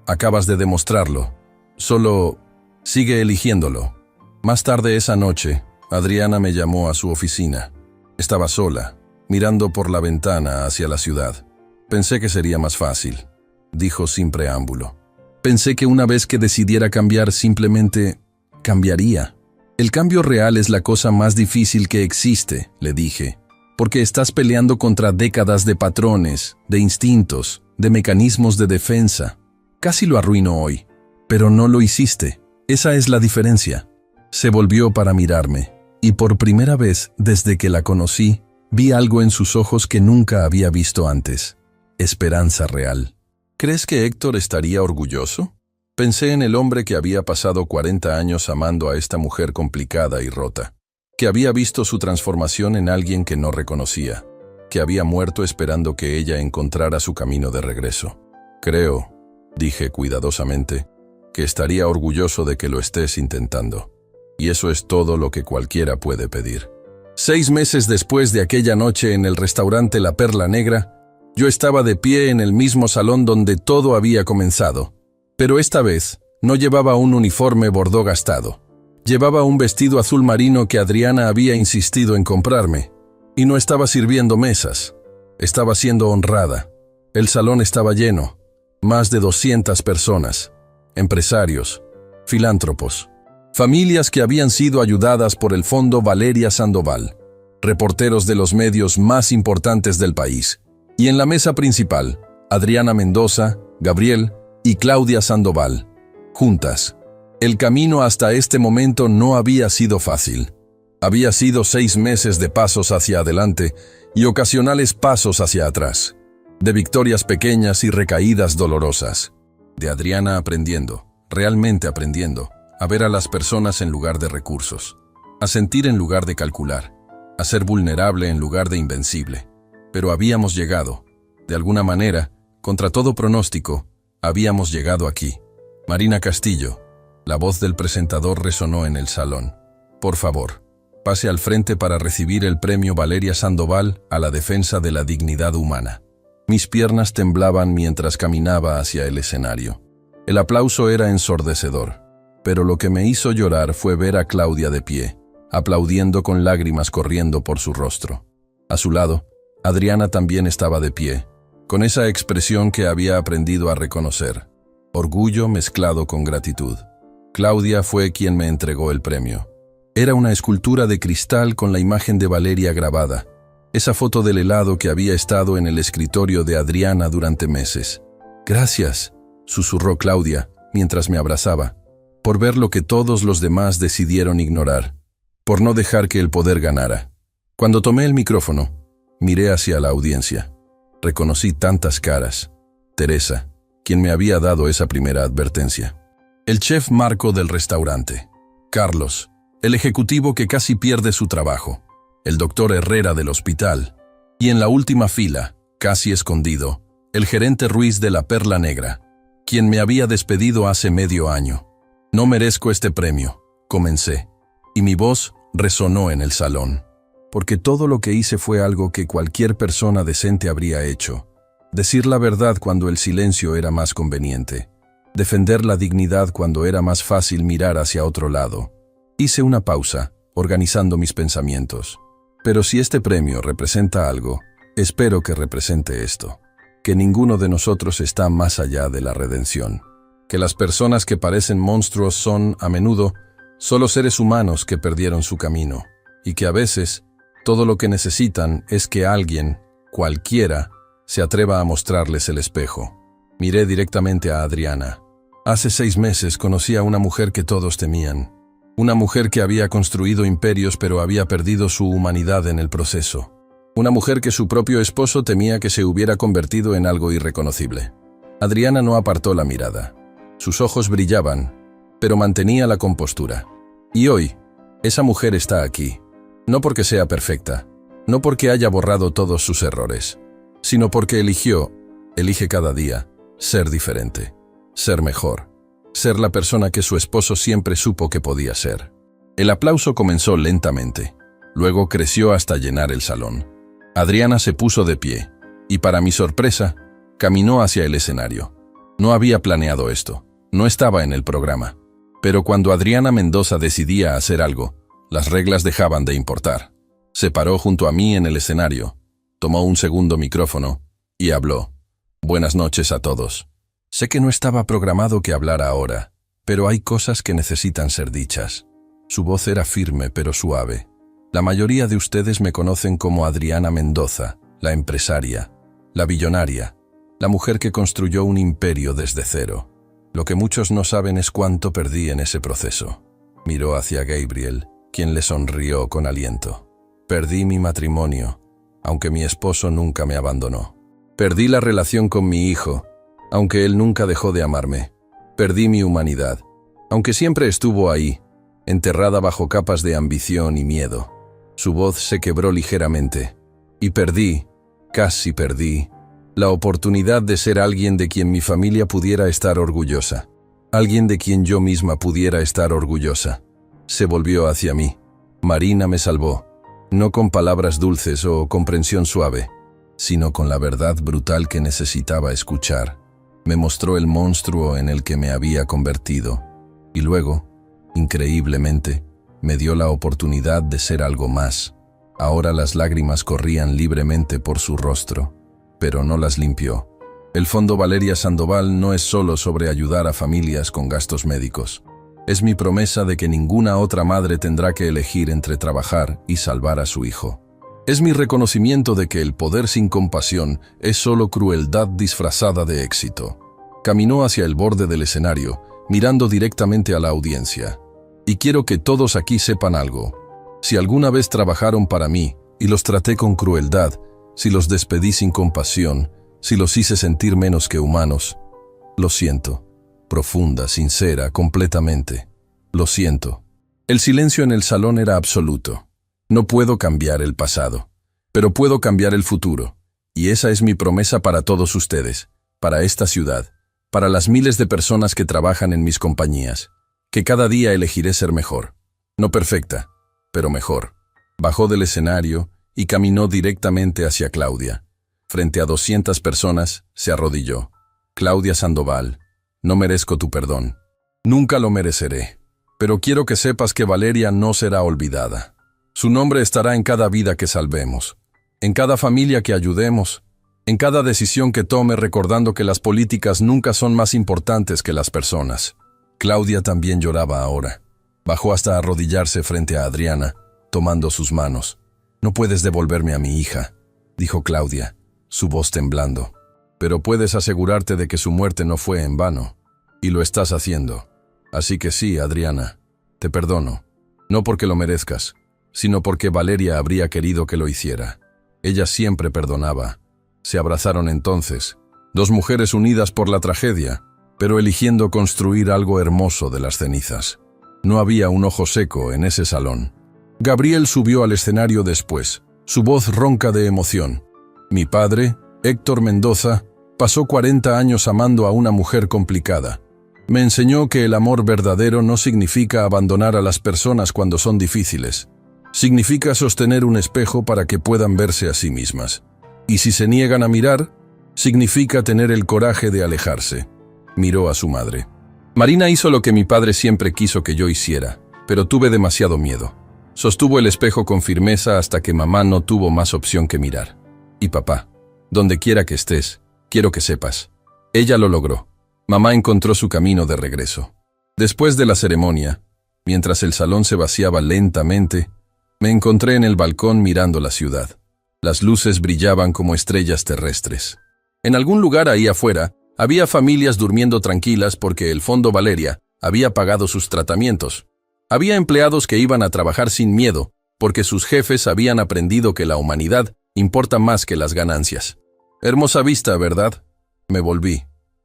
Acabas de demostrarlo. Solo sigue eligiéndolo. Más tarde esa noche, Adriana me llamó a su oficina. Estaba sola, mirando por la ventana hacia la ciudad. Pensé que sería más fácil, dijo sin preámbulo. Pensé que una vez que decidiera cambiar, simplemente cambiaría. El cambio real es la cosa más difícil que existe, le dije, porque estás peleando contra décadas de patrones, de instintos, de mecanismos de defensa. Casi lo arruino hoy, pero no lo hiciste. Esa es la diferencia. Se volvió para mirarme, y por primera vez desde que la conocí, vi algo en sus ojos que nunca había visto antes. Esperanza real. ¿Crees que Héctor estaría orgulloso? Pensé en el hombre que había pasado 40 años amando a esta mujer complicada y rota, que había visto su transformación en alguien que no reconocía, que había muerto esperando que ella encontrara su camino de regreso. Creo, dije cuidadosamente, que estaría orgulloso de que lo estés intentando. Y eso es todo lo que cualquiera puede pedir. 6 meses después de aquella noche en el restaurante La Perla Negra, yo estaba de pie en el mismo salón donde todo había comenzado. Pero esta vez no llevaba un uniforme bordó gastado. Llevaba un vestido azul marino que Adriana había insistido en comprarme. Y no estaba sirviendo mesas. Estaba siendo honrada. El salón estaba lleno. Más de 200 personas. Empresarios. Filántropos. Familias que habían sido ayudadas por el Fondo Valeria Sandoval. Reporteros de los medios más importantes del país. Y en la mesa principal, Adriana Mendoza, Gabriel y Claudia Sandoval, juntas. El camino hasta este momento no había sido fácil. Había sido 6 meses de pasos hacia adelante y ocasionales pasos hacia atrás. De victorias pequeñas y recaídas dolorosas. De Adriana aprendiendo, realmente aprendiendo, a ver a las personas en lugar de recursos. A sentir en lugar de calcular. A ser vulnerable en lugar de invencible. Pero habíamos llegado. De alguna manera, contra todo pronóstico, habíamos llegado aquí. Marina Castillo. La voz del presentador resonó en el salón. Por favor, pase al frente para recibir el premio Valeria Sandoval a la defensa de la dignidad humana. Mis piernas temblaban mientras caminaba hacia el escenario. El aplauso era ensordecedor, pero lo que me hizo llorar fue ver a Claudia de pie, aplaudiendo con lágrimas corriendo por su rostro. A su lado, Adriana también estaba de pie, con esa expresión que había aprendido a reconocer, orgullo mezclado con gratitud. Claudia fue quien me entregó el premio. Era una escultura de cristal con la imagen de Valeria grabada, esa foto del helado que había estado en el escritorio de Adriana durante meses. Gracias, susurró Claudia mientras me abrazaba, por ver lo que todos los demás decidieron ignorar, por no dejar que el poder ganara. Cuando tomé el micrófono, miré hacia la audiencia. Reconocí tantas caras. Teresa, quien me había dado esa primera advertencia. El chef Marco del restaurante. Carlos, el ejecutivo que casi pierde su trabajo. El doctor Herrera del hospital. Y en la última fila, casi escondido, el gerente Ruiz de La Perla Negra, quien me había despedido hace medio año. No merezco este premio, comencé, y mi voz resonó en el salón. Porque todo lo que hice fue algo que cualquier persona decente habría hecho. Decir la verdad cuando el silencio era más conveniente. Defender la dignidad cuando era más fácil mirar hacia otro lado. Hice una pausa, organizando mis pensamientos. Pero si este premio representa algo, espero que represente esto. Que ninguno de nosotros está más allá de la redención. Que las personas que parecen monstruos son, a menudo, solo seres humanos que perdieron su camino. Y que a veces, todo lo que necesitan es que alguien, cualquiera, se atreva a mostrarles el espejo. Miré directamente a Adriana. Hace 6 meses conocí a una mujer que todos temían. Una mujer que había construido imperios pero había perdido su humanidad en el proceso. Una mujer que su propio esposo temía que se hubiera convertido en algo irreconocible. Adriana no apartó la mirada. Sus ojos brillaban, pero mantenía la compostura. Y hoy, esa mujer está aquí. No porque sea perfecta, no porque haya borrado todos sus errores, sino porque elige cada día ser diferente, ser mejor. ser la persona que su esposo siempre supo que podía ser. El aplauso comenzó lentamente, luego creció hasta llenar el salón. Adriana se puso de pie, y para mi sorpresa, caminó hacia el escenario. No había planeado esto, no estaba en el programa. Pero cuando Adriana Mendoza decidía hacer algo, las reglas dejaban de importar. Se paró junto a mí en el escenario, tomó un segundo micrófono y habló. Buenas noches a todos. Sé que no estaba programado que hablara ahora, pero hay cosas que necesitan ser dichas. Su voz era firme pero suave. La mayoría de ustedes me conocen como Adriana Mendoza, la empresaria, la billonaria, la mujer que construyó un imperio desde cero. Lo que muchos no saben es cuánto perdí en ese proceso. Miró hacia Gabriel, quien le sonrió con aliento. Perdí mi matrimonio, aunque mi esposo nunca me abandonó. Perdí la relación con mi hijo, aunque él nunca dejó de amarme. Perdí mi humanidad, aunque siempre estuvo ahí, enterrada bajo capas de ambición y miedo. Su voz se quebró ligeramente. Y perdí, casi perdí, la oportunidad de ser alguien de quien mi familia pudiera estar orgullosa. Alguien de quien yo misma pudiera estar orgullosa. Se volvió hacia mí. Marina me salvó, no con palabras dulces o comprensión suave, sino con la verdad brutal que necesitaba escuchar. Me mostró el monstruo en el que me había convertido, y luego, increíblemente, me dio la oportunidad de ser algo más. Ahora las lágrimas corrían libremente por su rostro, pero no las limpió. El Fondo Valeria Sandoval no es solo sobre ayudar a familias con gastos médicos. Es mi promesa de que ninguna otra madre tendrá que elegir entre trabajar y salvar a su hijo. Es mi reconocimiento de que el poder sin compasión es solo crueldad disfrazada de éxito. Caminó hacia el borde del escenario, mirando directamente a la audiencia. Y quiero que todos aquí sepan algo. Si alguna vez trabajaron para mí y los traté con crueldad, si los despedí sin compasión, si los hice sentir menos que humanos, lo siento. Profunda, sincera, completamente. Lo siento. El silencio en el salón era absoluto. No puedo cambiar el pasado, pero puedo cambiar el futuro. Y esa es mi promesa para todos ustedes, para esta ciudad, para las miles de personas que trabajan en mis compañías, que cada día elegiré ser mejor. No perfecta, pero mejor. Bajó del escenario y caminó directamente hacia Claudia. Frente a 200 personas, se arrodilló. Claudia Sandoval, no merezco tu perdón. Nunca lo mereceré. Pero quiero que sepas que Valeria no será olvidada. Su nombre estará en cada vida que salvemos, en cada familia que ayudemos, en cada decisión que tome, recordando que las políticas nunca son más importantes que las personas. Claudia también lloraba ahora. Bajó hasta arrodillarse frente a Adriana, tomando sus manos. No puedes devolverme a mi hija, dijo Claudia, su voz temblando. Pero puedes asegurarte de que su muerte no fue en vano, y lo estás haciendo. Así que sí, Adriana, te perdono, no porque lo merezcas, sino porque Valeria habría querido que lo hiciera. Ella siempre perdonaba. Se abrazaron entonces, dos mujeres unidas por la tragedia, pero eligiendo construir algo hermoso de las cenizas. No había un ojo seco en ese salón. Gabriel subió al escenario después, su voz ronca de emoción. Mi padre, Héctor Mendoza, pasó 40 años amando a una mujer complicada. Me enseñó que el amor verdadero no significa abandonar a las personas cuando son difíciles. Significa sostener un espejo para que puedan verse a sí mismas. Y si se niegan a mirar, significa tener el coraje de alejarse. Miró a su madre. Marina hizo lo que mi padre siempre quiso que yo hiciera, pero tuve demasiado miedo. Sostuvo el espejo con firmeza hasta que mamá no tuvo más opción que mirar. Y papá, donde quiera que estés, quiero que sepas. Ella lo logró. Mamá encontró su camino de regreso. Después de la ceremonia, mientras el salón se vaciaba lentamente, me encontré en el balcón mirando la ciudad. Las luces brillaban como estrellas terrestres. En algún lugar ahí afuera, había familias durmiendo tranquilas porque el Fondo Valeria había pagado sus tratamientos. Había empleados que iban a trabajar sin miedo porque sus jefes habían aprendido que la humanidad importa más que las ganancias. Hermosa vista, ¿verdad? Me volví.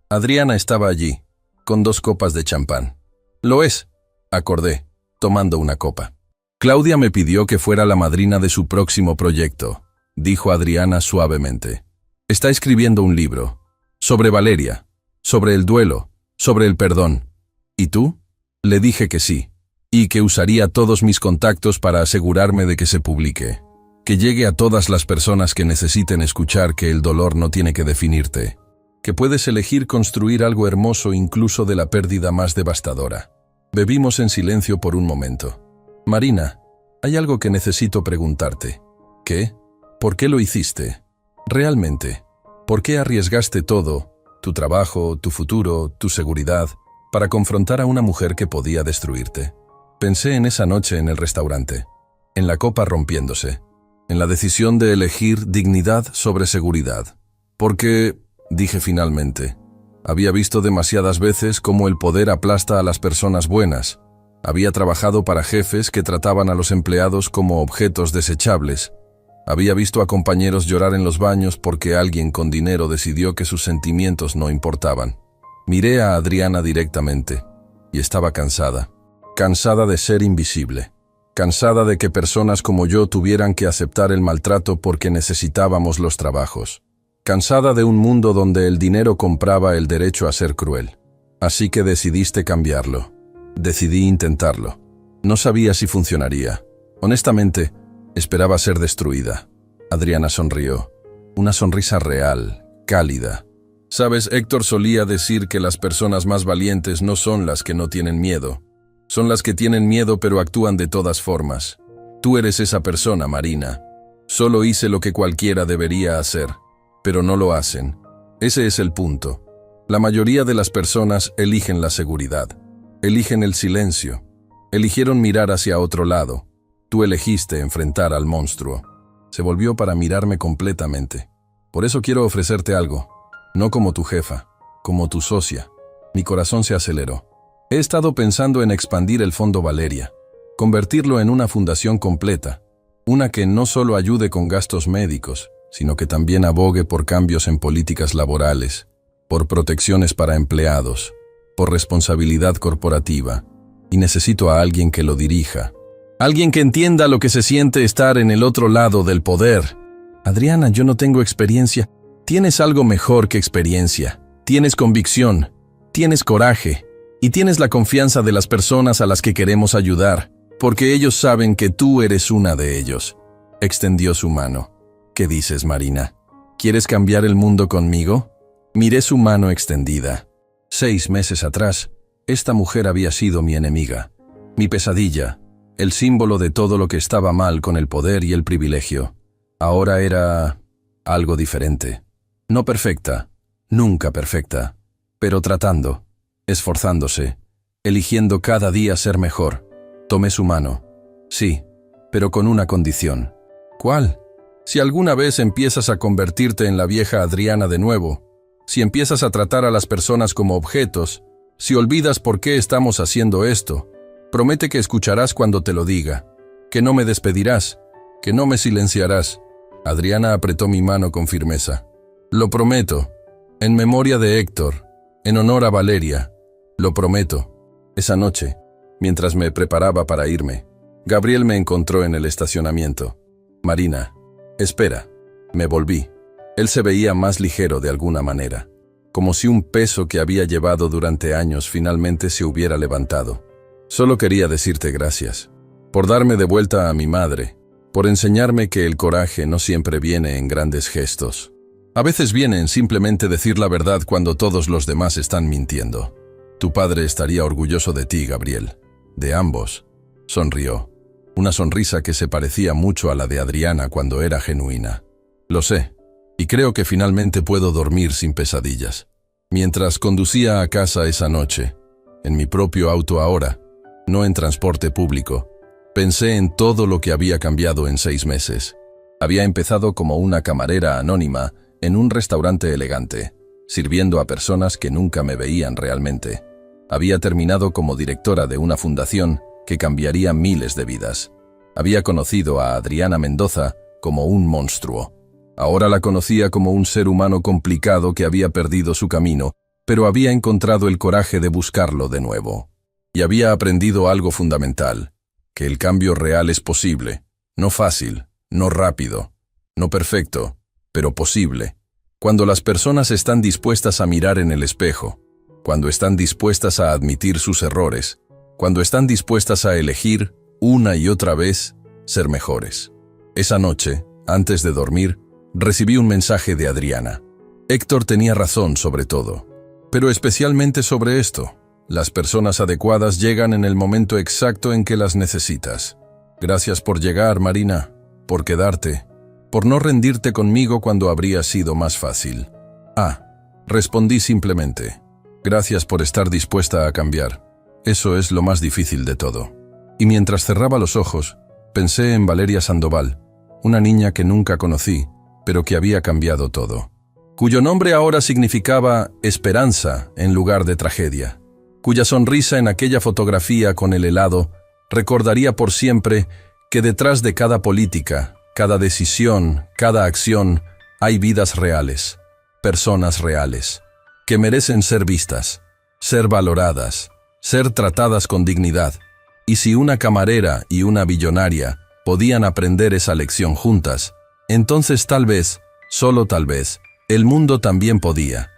Adriana estaba allí, con 2 copas de champán. Lo es, acordé, tomando una copa. Claudia me pidió que fuera la madrina de su próximo proyecto, dijo Adriana suavemente. Está escribiendo un libro, sobre Valeria, sobre el duelo, sobre el perdón. ¿Y tú? Le dije que sí, y que usaría todos mis contactos para asegurarme de que se publique, que llegue a todas las personas que necesiten escuchar que el dolor no tiene que definirte, que puedes elegir construir algo hermoso incluso de la pérdida más devastadora. Bebimos en silencio por un momento. Marina, hay algo que necesito preguntarte. ¿Qué? ¿Por qué lo hiciste? Realmente, ¿por qué arriesgaste todo, tu trabajo, tu futuro, tu seguridad, para confrontar a una mujer que podía destruirte? Pensé en esa noche en el restaurante, en la copa rompiéndose, en la decisión de elegir dignidad sobre seguridad. Porque, dije finalmente, había visto demasiadas veces cómo el poder aplasta a las personas buenas. Había trabajado para jefes que trataban a los empleados como objetos desechables. Había visto a compañeros llorar en los baños porque alguien con dinero decidió que sus sentimientos no importaban. Miré a Adriana directamente, y estaba cansada. Cansada de ser invisible. Cansada de que personas como yo tuvieran que aceptar el maltrato porque necesitábamos los trabajos. Cansada de un mundo donde el dinero compraba el derecho a ser cruel. Así que decidiste cambiarlo. Decidí intentarlo. No sabía si funcionaría. Honestamente, esperaba ser destruida. Adriana sonrió. Una sonrisa real, cálida. Sabes, Héctor solía decir que las personas más valientes no son las que no tienen miedo. Son las que tienen miedo pero actúan de todas formas. Tú eres esa persona, Marina. Solo hice lo que cualquiera debería hacer, pero no lo hacen. Ese es el punto. La mayoría de las personas eligen la seguridad. Eligen el silencio. Eligieron mirar hacia otro lado. Tú elegiste enfrentar al monstruo. Se volvió para mirarme completamente. Por eso quiero ofrecerte algo. No como tu jefa, como tu socia. Mi corazón se aceleró. He estado pensando en expandir el Fondo Valeria, convertirlo en una fundación completa, una que no solo ayude con gastos médicos, sino que también abogue por cambios en políticas laborales, por protecciones para empleados, por responsabilidad corporativa. Y necesito a alguien que lo dirija. Alguien que entienda lo que se siente estar en el otro lado del poder. Adriana, yo no tengo experiencia. Tienes algo mejor que experiencia. Tienes convicción, tienes coraje y tienes la confianza de las personas a las que queremos ayudar, porque ellos saben que tú eres una de ellos. Extendió su mano. ¿Qué dices, Marina? ¿Quieres cambiar el mundo conmigo? Miré su mano extendida. 6 meses atrás, esta mujer había sido mi enemiga, mi pesadilla, el símbolo de todo lo que estaba mal con el poder y el privilegio. Ahora era algo diferente. No perfecta, nunca perfecta, pero tratando, esforzándose, eligiendo cada día ser mejor. Tomé su mano. Sí, pero con una condición. ¿Cuál? Si alguna vez empiezas a convertirte en la vieja Adriana de nuevo, si empiezas a tratar a las personas como objetos, si olvidas por qué estamos haciendo esto, promete que escucharás cuando te lo diga, que no me despedirás, que no me silenciarás. Adriana apretó mi mano con firmeza. Lo prometo, en memoria de Héctor, en honor a Valeria, lo prometo. Esa noche, mientras me preparaba para irme, Gabriel me encontró en el estacionamiento. Marina, espera. Me volví. Él se veía más ligero de alguna manera, como si un peso que había llevado durante años finalmente se hubiera levantado. Solo quería decirte gracias, por darme de vuelta a mi madre, por enseñarme que el coraje no siempre viene en grandes gestos. A veces viene en simplemente decir la verdad cuando todos los demás están mintiendo. Tu padre estaría orgulloso de ti, Gabriel. De ambos. Sonrió. Una sonrisa que se parecía mucho a la de Adriana cuando era genuina. Lo sé, y creo que finalmente puedo dormir sin pesadillas. Mientras conducía a casa esa noche, en mi propio auto ahora, no en transporte público, pensé en todo lo que había cambiado en 6 meses. Había empezado como una camarera anónima en un restaurante elegante, sirviendo a personas que nunca me veían realmente. Había terminado como directora de una fundación que cambiaría miles de vidas. Había conocido a Adriana Mendoza como un monstruo. Ahora la conocía como un ser humano complicado que había perdido su camino, pero había encontrado el coraje de buscarlo de nuevo. Y había aprendido algo fundamental, que el cambio real es posible, no fácil, no rápido, no perfecto, pero posible, cuando las personas están dispuestas a mirar en el espejo, cuando están dispuestas a admitir sus errores, cuando están dispuestas a elegir, una y otra vez, ser mejores. Esa noche, antes de dormir, recibí un mensaje de Adriana. Héctor tenía razón sobre todo, pero especialmente sobre esto. Las personas adecuadas llegan en el momento exacto en que las necesitas. Gracias por llegar, Marina, por quedarte, por no rendirte conmigo cuando habría sido más fácil. Respondí simplemente. Gracias por estar dispuesta a cambiar. Eso es lo más difícil de todo. Y mientras cerraba los ojos, pensé en Valeria Sandoval, una niña que nunca conocí, pero que había cambiado todo. Cuyo nombre ahora significaba esperanza en lugar de tragedia. Cuya sonrisa en aquella fotografía con el helado recordaría por siempre que detrás de cada política, cada decisión, cada acción, hay vidas reales, personas reales, que merecen ser vistas, ser valoradas, ser tratadas con dignidad. Y si una camarera y una billonaria podían aprender esa lección juntas, entonces tal vez, solo tal vez, el mundo también podía.